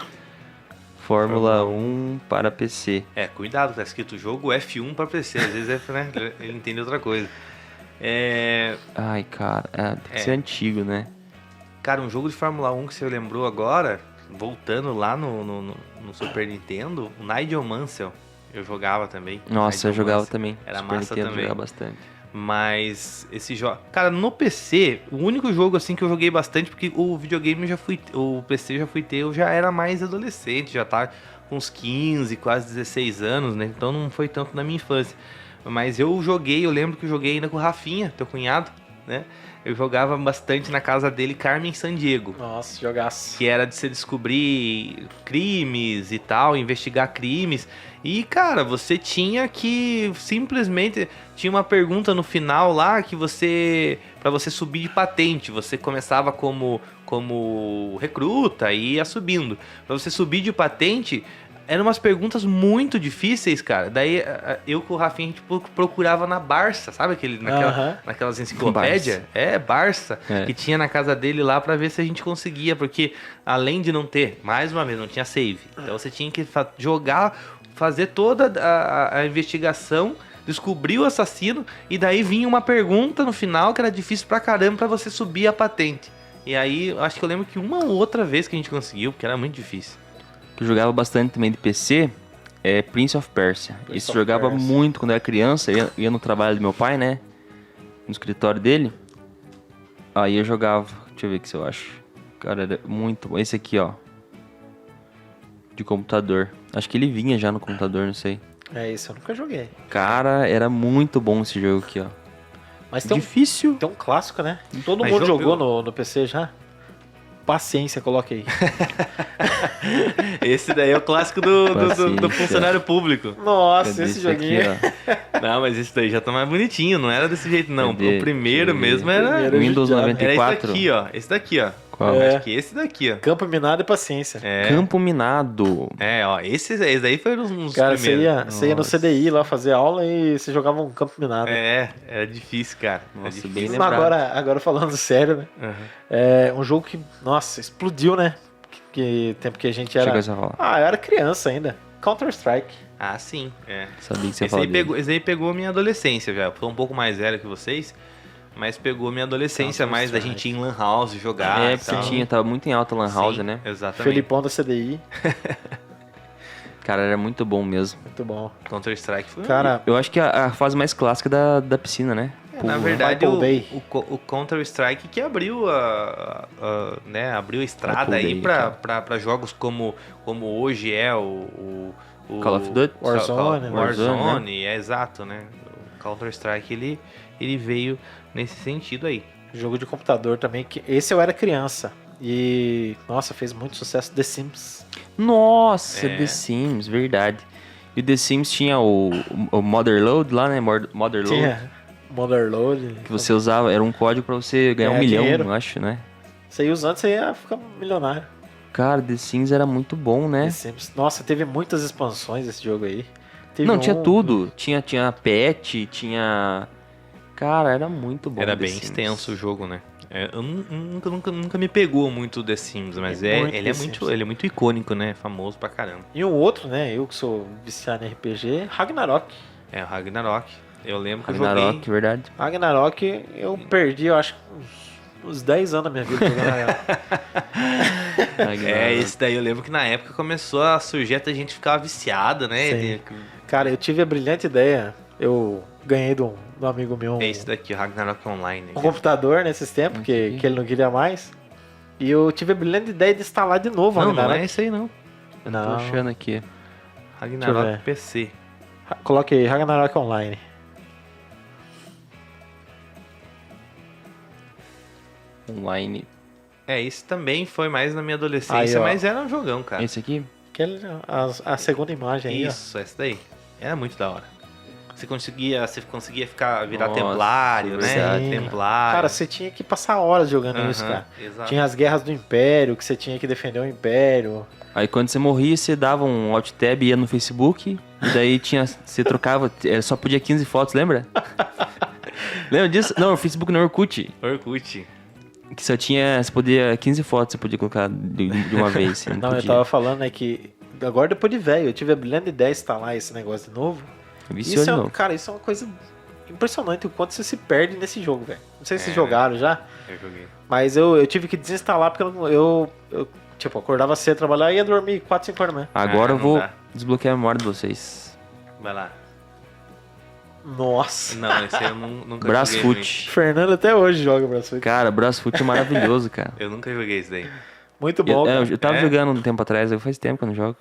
Fórmula 1 para PC. É, cuidado, tá escrito jogo F1 pra PC. Às vezes né, ele entende outra coisa. Ai, cara, tem que ser antigo, né? Cara, um jogo de Fórmula 1 que você lembrou agora, voltando lá no Super Nintendo, o Nigel Mansell. Eu jogava também. Nossa, Nigel eu jogava Mansell. também. Era Super massa Nintendo, também. jogava bastante. Mas esse jogo. Cara, no PC, o único jogo assim que eu joguei bastante, porque o videogame já fui. O PC já fui ter, eu já era mais adolescente, já tá com uns 15, quase 16 anos, né? Então não foi tanto na minha infância. Mas eu lembro que eu joguei ainda com o Rafinha, teu cunhado, né? Eu jogava bastante na casa dele, Carmen Sandiego. Nossa, jogaço. Que era de você descobrir crimes e tal, investigar crimes. E, cara, você tinha que simplesmente... Tinha uma pergunta no final lá que você... Pra você subir de patente. Você começava como recruta e ia subindo. Pra você subir de patente... Eram umas perguntas muito difíceis, cara. Daí eu com o Rafinha, a gente procurava na Barça, sabe? Aham. Naquelas enciclopédias. Barça. É. Que tinha na casa dele lá pra ver se a gente conseguia. Porque além de não ter, mais uma vez, não tinha save. Então você tinha que jogar, fazer toda a investigação, descobrir o assassino. E daí vinha uma pergunta no final que era difícil pra caramba pra você subir a patente. E aí, acho que eu lembro que uma ou outra vez que a gente conseguiu, porque era muito difícil. Que eu jogava bastante também de PC é Prince of Persia. Esse eu of jogava Persia. muito quando eu era criança, ia no trabalho do meu pai, né? No escritório dele. Aí eu jogava, deixa eu ver o que eu acho. Cara, era muito bom. Esse aqui, ó. De computador. Acho que ele vinha já no computador, não sei. É isso, eu nunca joguei. Cara, era muito bom esse jogo aqui, ó. Mas tem Difícil. um clássico, né? Todo Mas mundo jogou. jogou no PC já. Paciência, coloque aí. Esse daí é o clássico do Paciência. funcionário público. Nossa, Cadê esse esse joguinho. aqui, ó? Não, mas esse daí já tá mais bonitinho, não era desse jeito, não. Cadê? O primeiro Deixa eu ver. mesmo era. Primeiro Windows judiado. Era esse 94. daqui, ó. Esse daqui, ó. Qual? É. Acho que esse daqui, ó. Campo minado e paciência. Campo Minado. Ó. Esse daí foi um dos Cara, você primeiros. ia no Nossa. CDI lá fazer aula e você jogava um campo minado. Era difícil, cara. Nossa, Era bem difícil. Mas lembrado. agora falando sério, né? Uhum. É um jogo que, nossa, explodiu, né? Que tempo que a gente era... Chega a falar. Ah, eu era criança ainda. Counter-Strike. Ah, sim. Sabia que você ia Esse falar aí, dele. esse aí pegou a minha adolescência já. Eu sou um pouco mais velho que vocês. mas pegou minha adolescência mais da gente ir em Lan House jogar. É, e tal. porque tava muito em alta Lan House, Sim, né? Exatamente. Felipão da CDI. Cara, era muito bom mesmo. Muito bom. Counter-Strike foi Cara, Eu acho que a fase mais clássica da piscina, né? na verdade, Apple Day. o Counter-Strike que abriu né, abriu a estrada Apple aí Day, pra jogos como hoje é o Call of Duty? Warzone, Warzone, é exato, né? O Counter-Strike ele veio nesse sentido aí. jogo de computador também, que esse eu era criança. E, nossa, fez muito sucesso. The Sims. Nossa, É. The Sims, verdade. E The Sims tinha o Motherload lá, né? Motherload. Tinha Motherload. Que você usava, era um código pra você ganhar Ganhar 1 milhão, dinheiro. eu acho, né? Você ia usando, você ia ficar milionário. Cara, The Sims era muito bom, né? The Sims. Nossa, teve muitas expansões esse jogo aí. Teve Não, tinha um- tudo. Tinha pet, tinha... Cara, era muito bom. Era The bem Sims. extenso o jogo, né? Eu nunca me pegou muito o The Sims, mas Muito ele The é muito icônico, né? Famoso pra caramba. E um outro, né? Eu que sou viciado em RPG, Ragnarok. É o Ragnarok. Eu lembro que eu Ragnarok, joguei. verdade. Ragnarok, eu perdi, eu acho, uns 10 anos da minha vida jogando Ragnarok. É, esse daí eu lembro que na época começou a surgir, até a gente ficava viciada, né? Sim. Cara, eu tive a brilhante ideia. Eu ganhei de um amigo meu É esse daqui, o Ragnarok Online. um computador nesses tempos, que ele não queria mais. E eu tive a brilhante ideia de instalar de novo o Não, não Ragnarok. é esse aí não. Tô Não. achando aqui. Ragnarok ver. PC. Coloque aí, Ragnarok Online. Online. É, esse também foi mais na minha adolescência, Aí, ó. mas era um jogão, cara. Esse aqui? A segunda imagem aí, ó. Isso, essa daí. Era muito da hora. Você conseguia virar Nossa, templário, né? sim. Templário. Cara, você tinha que passar horas jogando Aham, isso, cara. Exato. Tinha as guerras do Império, que você tinha que defender o Império. Aí quando você morria, você dava um alt tab e ia no Facebook. E daí você trocava, só podia 15 fotos, lembra? Lembra disso? Não, o Facebook no Orkut. Orkut. Que só tinha, você podia, 15 fotos você podia colocar de uma vez. Você Não, eu podia. tava falando é que agora depois de velho, eu tive a brilhante ideia de instalar esse negócio de novo. Viciou Isso de é, novo. cara, isso é uma coisa impressionante o quanto você se perde nesse jogo, velho. Não sei se vocês É. jogaram já, Eu joguei. mas eu tive que desinstalar porque eu tipo, acordava cedo, trabalhar e ia dormir 4, 5 horas da manhã. Agora eu não vou dá. desbloquear a memória de vocês. Vai lá. Nossa. Não, esse aí eu nunca Brasfoot. joguei muito. Fernando até hoje joga Brasfoot. Cara, Brasfoot é maravilhoso, cara. Eu nunca joguei esse daí. Muito bom, cara. Eu tava É? jogando um tempo atrás, faz tempo que eu não jogo.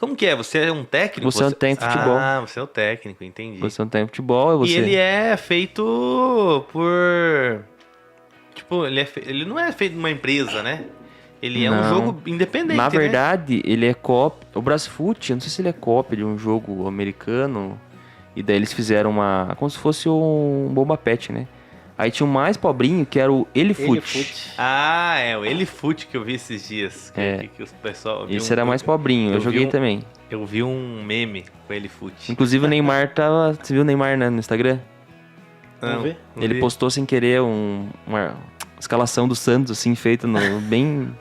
Como que é? Você é um técnico? Você é um técnico de futebol. Ah, você é o técnico, entendi. Você não tem futebol, você... E ele é feito por... Tipo, ele não é feito numa empresa, né? Ele é um Não. jogo independente, Na né? verdade, ele é cópia. O Brasfoot, eu não sei se ele é cópia de um jogo americano. E daí eles fizeram como se fosse um Bomba Pet, né? Aí tinha o mais pobrinho, que era o Elifoot. Elifoot. Ah, é o Elifoot que eu vi esses dias. Que o pessoal... eu vi Esse era mais pobrinho, eu eu vi joguei um- também. Eu vi um meme com o Elifoot. Inclusive o Neymar tava... Você viu o Neymar no Instagram? Vamos ver? não Ele vi. postou sem querer uma escalação do Santos, assim, feita bem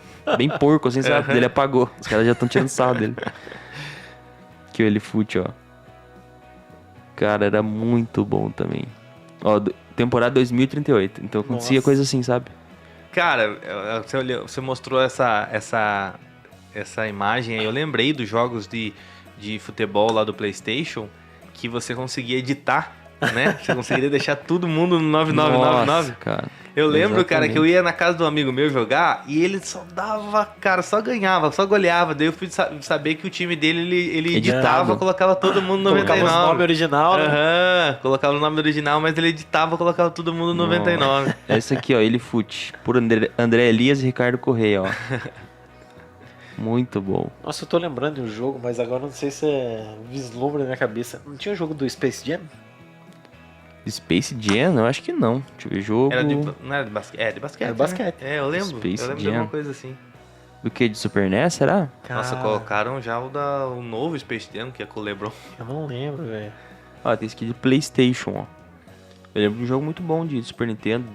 porco, assim, sabe? Aham. Ele apagou. Os caras já estão tirando sarro dele. Que o Elifoot, ó. Cara, era muito bom também. Ó, temporada 2038. Então acontecia Nossa. coisa assim, sabe? Cara, você mostrou essa imagem aí. Eu lembrei dos jogos de futebol lá do PlayStation que você conseguia editar, né? Você conseguiria deixar todo mundo no 9999. Nossa, cara. Eu lembro, cara, Exatamente. que eu ia na casa de um amigo meu jogar e ele só dava, cara, só ganhava, só goleava. Daí eu fui saber que o time dele, ele editava, Editava. colocava todo mundo no Colocava os 99. nome original, né? Aham, colocava o nome do original, mas ele editava, colocava todo mundo no 99. É esse aqui, ó, Elifoot. Por André Elias e Ricardo Correia, ó. Muito bom. Nossa, eu tô lembrando de um jogo, mas agora não sei se é vislumbre na minha cabeça. Não tinha um jogo do Space Jam? Space Jam? Eu acho que não. Deixa eu ver jogo. Não era de basquete? É, de basquete. Era de basquete. Né? É, eu lembro. Space eu lembro de Jam. alguma coisa assim. Do que? De Super NES, será? Nossa, Cara, colocaram já o novo Space Jam, que é com o LeBron. Eu não lembro, velho. Ó, tem esse aqui de PlayStation, ó. Eu lembro de um jogo muito bom de Super Nintendo,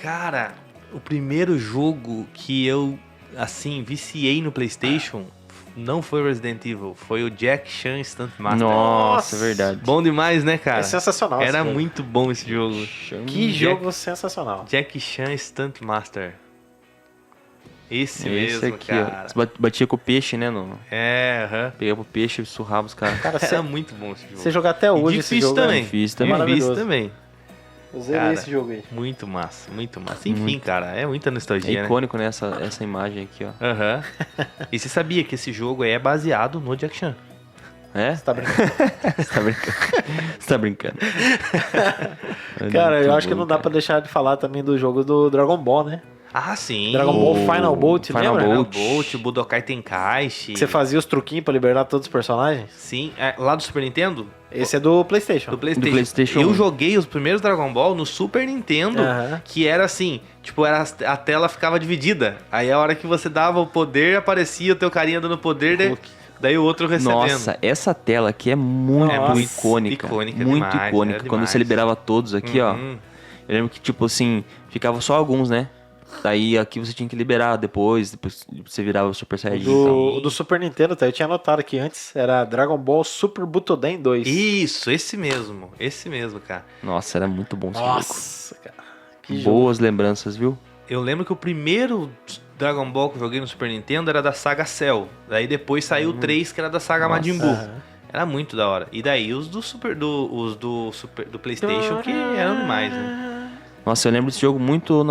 Cara, o primeiro jogo que eu, assim, viciei no PlayStation não foi o Resident Evil, foi o Jack Chan Stunt Master. Nossa, é verdade. Bom demais, né, cara? É sensacional. esse Era jogo. muito bom esse jogo. Que jogo sensacional. Jack Chan Stunt Master. Esse Esse mesmo, aqui, cara. ó. Você batia com o peixe, né? É, aham. Pegava o peixe e surrava os caras. Cara, Era muito bom esse jogo. você jogar até E hoje esse difícil jogo também. difícil também. Difícil Maravilhoso. também. Eu zerei Cara, esse jogo aí. Muito massa, muito massa. Enfim, cara, é muita nostalgia, É né? icônico, né? Essa imagem aqui, ó. Aham. E você sabia que esse jogo aí é baseado no Jack Chan? É? Você tá brincando? Você tá brincando? Você tá brincando? Cara, eu Muito acho que bom, não dá cara. pra deixar de falar também do jogo do Dragon Ball, né? Ah, sim. Dragon Ball Final Bolt, Final lembra? Bolt. Final Bolt, Budokai Tenkaichi. Que você fazia os truquinhos pra liberar todos os personagens? Sim, lá do Super Nintendo? Esse é do PlayStation. Do PlayStation. Do PlayStation Eu 1. joguei os primeiros Dragon Ball no Super Nintendo, Aham. que era assim, tipo, a tela ficava dividida. Aí a hora que você dava o poder, aparecia o teu carinha dando poder, daí o outro recebendo. Nossa, essa tela aqui é muito Nossa, icônica. icônica muito demais, icônica. era Quando demais. você liberava todos aqui, ó. Uhum. Eu lembro que, tipo assim, ficava só alguns, né? Daí aqui você tinha que liberar depois você virava o Super Saiyajin. O do Super Nintendo, tá? Eu tinha anotado aqui antes. Era Dragon Ball Super Butoden 2. Isso, esse mesmo, cara. Nossa, era muito bom esse Nossa, cara. Que jogo. jogo. Boas lembranças, viu? Eu lembro que o primeiro Dragon Ball que eu joguei no Super Nintendo era da saga Cell. Daí depois saiu o 3, que era da saga Nossa. Majin Buu. Aham. Era muito da hora. E daí os do PlayStation que eram demais, né? Nossa, eu lembro desse jogo muito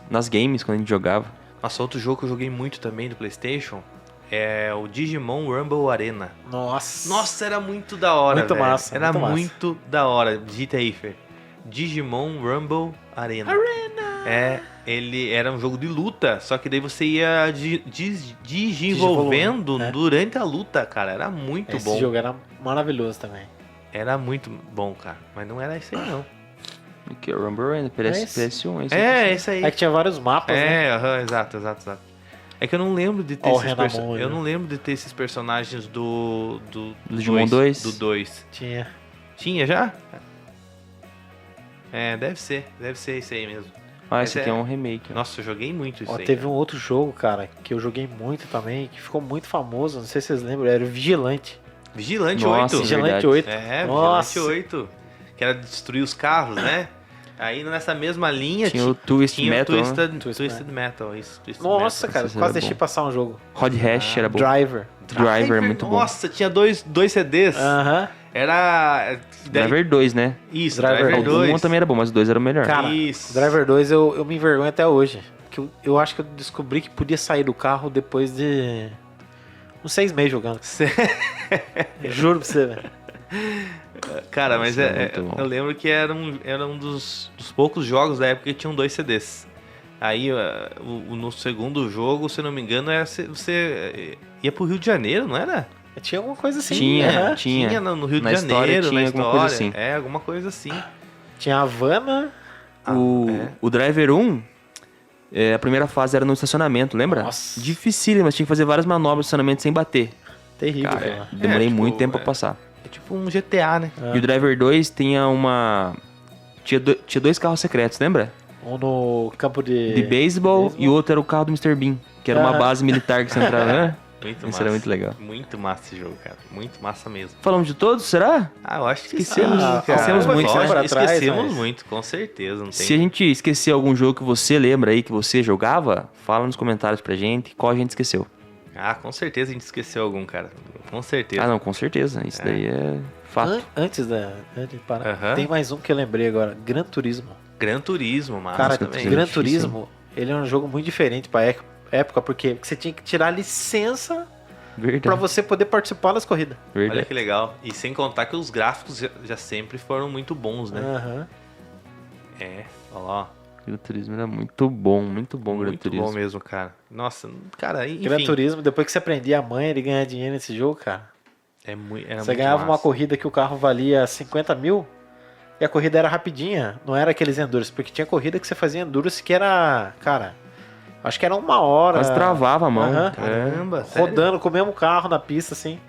nas games, quando a gente jogava. Nossa, outro jogo que eu joguei muito também do PlayStation é o Digimon Rumble Arena. Nossa. Nossa, era muito da hora, Muito velho. massa, Era muito massa. muito da hora. Digita aí, Fer. Digimon Rumble Arena. É, ele era um jogo de luta, só que daí você ia desenvolvendo né? durante a luta, cara. Era muito Esse bom. jogo era maravilhoso também. Era muito bom, cara. Mas não era isso aí, não. O que? O Rumble Arena, PS1. Esse É, aqui. esse aí. É que tinha vários mapas, né? É, aham, exato. É que eu não lembro de ter Ó, o esses Renamon, Eu né? não lembro de ter esses personagens do Digimon 2? Do 2. Tinha. Tinha já? É, deve ser isso aí mesmo. Ah, Mas esse aqui é um remake. ó. Nossa, eu joguei muito isso Ó, aí. teve um outro jogo, cara, que eu joguei muito também, que ficou muito famoso, não sei se vocês lembram, era o Vigilante. Vigilante Nossa, 8. Vigilante verdade. 8. É, Nossa. Vigilante 8. Que era destruir os carros, né? Aí nessa mesma linha Tinha o Twist Metal, né? Twisted Metal, isso. Twisted Nossa, Metal. cara, Esse quase era deixei bom. passar um jogo. Rod Hash era bom. Driver. Driver, muito bom. Nossa, tinha dois CDs. Aham. Era... Driver 2, né? Isso, Driver Driver O 2. 1 também era bom, mas o 2 era o melhor. Cara, Isso. Driver 2 eu me envergonho até hoje. Que eu acho que eu descobri que podia sair do carro depois de uns 6 meses jogando. Juro pra você, velho. Cara, mas Nossa, muito bom. eu lembro que era um dos poucos jogos da época que tinham 2 CDs. Aí, no segundo jogo, se eu não me engano, você ia pro Rio de Janeiro, não era? Tinha alguma coisa assim. Tinha, aham. tinha. no Rio Na de história Janeiro, tinha na alguma história. coisa assim. É, alguma coisa assim. Tinha Havana. O Driver 1, a primeira fase era no estacionamento, lembra? Nossa. Dificílimo, mas tinha que fazer várias manobras no estacionamento sem bater. Terrível, Cara, cara. demorei tipo, muito tempo pra passar. É tipo um GTA, né? E o Driver 2 tinha uma... Tinha 2 carros secretos, lembra? Um no campo De beisebol e o outro era o carro do Mr. Bean, que era uma Ah. base militar que você entrava, né? Muito Isso massa. era muito legal. Muito massa esse jogo, cara. Muito massa mesmo. Falamos de todos, será? Ah, eu acho que Esquecemos, sim, cara. esquecemos muito, Lógico, né? Pra trás, esquecemos mas- muito, com certeza. Não tem... Se a gente esquecer algum jogo que você lembra aí, que você jogava, fala nos comentários pra gente qual a gente esqueceu. Ah, com certeza a gente esqueceu algum, cara. Com certeza. Ah, não, com certeza. Isso daí é fato. Antes de parar, Aham. tem mais um que eu lembrei agora. Gran Turismo. Gran Turismo, massa Cara, também. Gran difícil. Turismo, ele é um jogo muito diferente pra época, porque você tinha que tirar licença Verdade. pra você poder participar das corridas. Olha Verdade. que legal. E sem contar que os gráficos já sempre foram muito bons, né? Aham. É, ó lá. Gran Turismo era muito bom Gran Muito Turismo. bom mesmo, cara. Nossa, cara, enfim. Gran Turismo, depois que você aprendia a manha de ganhar dinheiro nesse jogo, cara. Era Você muito ganhava uma massa. corrida que o carro valia 50 mil e a corrida era rapidinha. Não era aqueles endurance, porque tinha corrida que você fazia endurance que era, cara, acho que era 1 hora. Mas travava a mão. Aham. Caramba, sério? Rodando com o mesmo carro na pista, assim.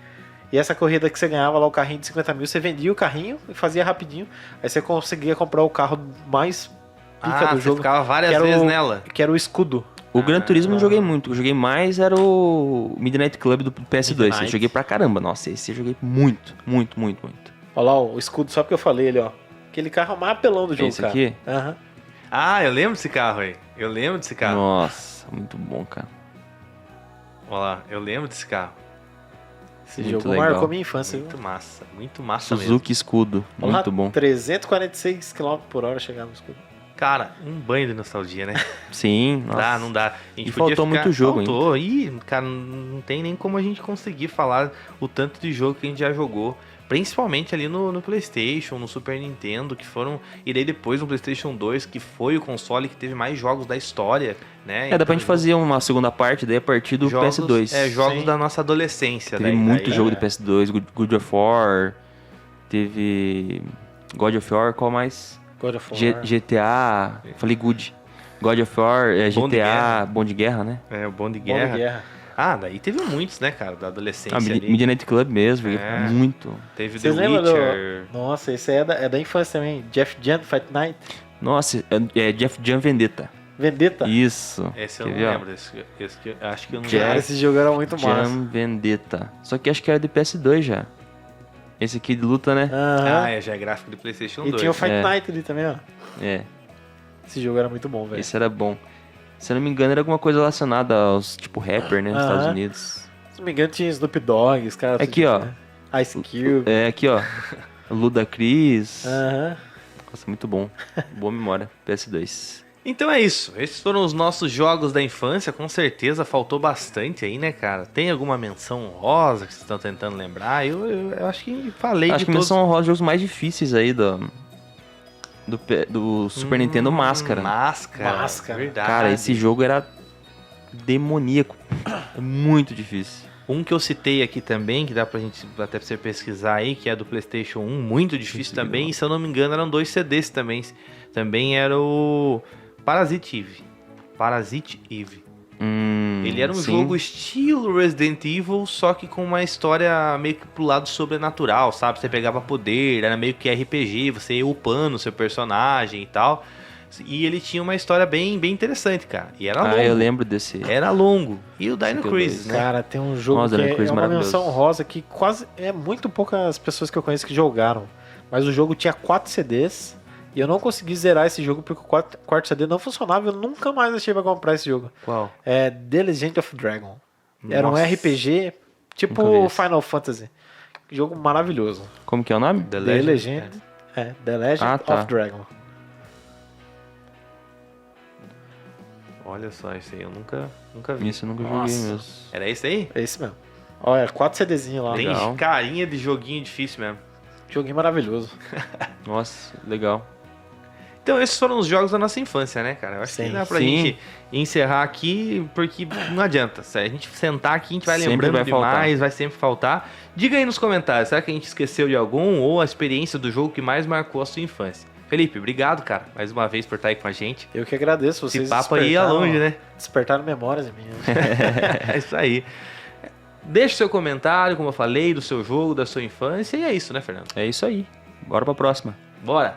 E essa corrida que você ganhava lá, o carrinho de 50 mil, você vendia o carrinho e fazia rapidinho. Aí você conseguia comprar o carro mais pica Ah, do você jogo, ficava várias que era vezes o- nela. que era o escudo. O Gran Turismo não joguei muito. Eu joguei mais era o Midnight Club do PS2. Midnight. Eu joguei pra caramba. Nossa, esse eu joguei muito. Olha lá o escudo, só porque eu falei ali, ó. Aquele carro é o mais apelão do jogo, Esse cara. aqui? Aham. Ah, eu lembro desse carro aí. Eu lembro desse carro. Nossa, muito bom, cara. Olha lá, eu lembro desse carro. Esse Muito jogo legal. marcou minha infância, viu? Muito massa mesmo. Suzuki Escudo, Olha lá, muito bom. 346 km por hora chegar no escudo. Cara, um banho de nostalgia, né? Sim, Não nossa. dá, não dá. A gente E podia faltou muito jogo Faltou. Ih, cara, não tem nem como a gente conseguir falar o tanto de jogo que a gente já jogou. Principalmente ali no PlayStation, no Super Nintendo, que foram... E daí depois no PlayStation 2, que foi o console que teve mais jogos da história, né? Dá pra gente fazer uma segunda parte, daí a partir do jogos, PS2. jogos Sim. da nossa adolescência. Teve daí, muito daí, jogo de PS2, God of War, teve God of War, qual mais? God of War. GTA, falei good. God of War, Bom de GTA, Guerra. Bom de Guerra, né? É, o Bom de Bom Guerra. de guerra. Ah, daí teve muitos, né, cara, da adolescência Ah, ali. Midnight Club mesmo, joguei É. muito. Teve The Vocês lembram Witcher. do... Nossa, esse aí é da infância também. Jeff Jan, Fight Night. Nossa, é Jeff Jan Vendetta. Vendetta. Isso. Esse eu Quer não ver, ó? lembro. Esse que eu acho que eu não Jack- Cara, esse jogo era muito massa. Jan Vendetta. Só que acho que era de PS2 já. Esse aqui de luta, né? Aham. Já é gráfico de PlayStation E 2. tinha o Fight É. Night ali também, ó. É, Esse jogo era muito bom, velho. esse era bom. Se eu não me engano, era alguma coisa relacionada aos, tipo, rapper, né? Nos Aham. Estados Unidos. Se não me engano, tinha Snoop Dogg, os caras. Aqui, ó. né? Ice Cube. É, aqui, ó. Ludacris. Aham. Nossa, muito bom. Boa memória. PS2. Então é isso. Esses foram os nossos jogos da infância. Com certeza faltou bastante aí, né, cara? Tem alguma menção honrosa que vocês estão tentando lembrar? Eu acho que falei Acho de que todos. são os jogos mais difíceis aí do Super Nintendo Máscara. Máscara. Verdade. Cara, esse jogo era demoníaco. É muito difícil. Um que eu citei aqui também, que dá pra gente até pra você pesquisar aí, que é do PlayStation 1, muito difícil também. E se eu não me engano, eram 2 CDs também. Também era o Parasite Eve. Parasite Eve. Ele era um sim. jogo estilo Resident Evil, só que com uma história meio que pro lado sobrenatural, sabe? Você pegava poder, era meio que RPG, você ia upando o seu personagem e tal. E ele tinha uma história bem, bem interessante, cara. E era longo. Ah, eu lembro desse. Era longo. E o Dino que eu Crisis, dei. né? Cara, tem um jogo Nossa, que Dino Crisis é uma maravilhoso. menção rosa que quase... É muito poucas pessoas que eu conheço que jogaram. Mas o jogo tinha 4 CDs. E eu não consegui zerar esse jogo porque o quarto CD não funcionava. Eu nunca mais achei pra comprar esse jogo. Qual? É The Legend of Dragon. Era um Nossa. RPG Nunca vi tipo esse. Final Fantasy. Jogo maravilhoso. Como que é o nome? The The Legend. The Legend Ah, tá. of Dragon. Olha só, esse aí eu nunca vi. Isso eu nunca Nossa. joguei mesmo. Era esse aí? É esse mesmo. Olha, 4 CDzinhos lá. Tem Legal. carinha de joguinho difícil mesmo. Joguinho maravilhoso. Nossa, legal. Então, esses foram os jogos da nossa infância, né, cara? Eu acho que Sim. dá pra Sim. gente encerrar aqui, porque não adianta. Se a gente sentar aqui, a gente vai Sempre lembrando vai demais, faltar. vai sempre faltar. Diga aí nos comentários, será que a gente esqueceu de algum ou a experiência do jogo que mais marcou a sua infância? Felipe, obrigado, cara, mais uma vez por estar aí com a gente. Eu que agradeço vocês. Esse papo aí ia longe, né? Despertaram memórias minhas. É isso aí. Deixe seu comentário, como eu falei, do seu jogo, da sua infância, e é isso, né, Fernando? É isso aí. Bora pra próxima. Bora!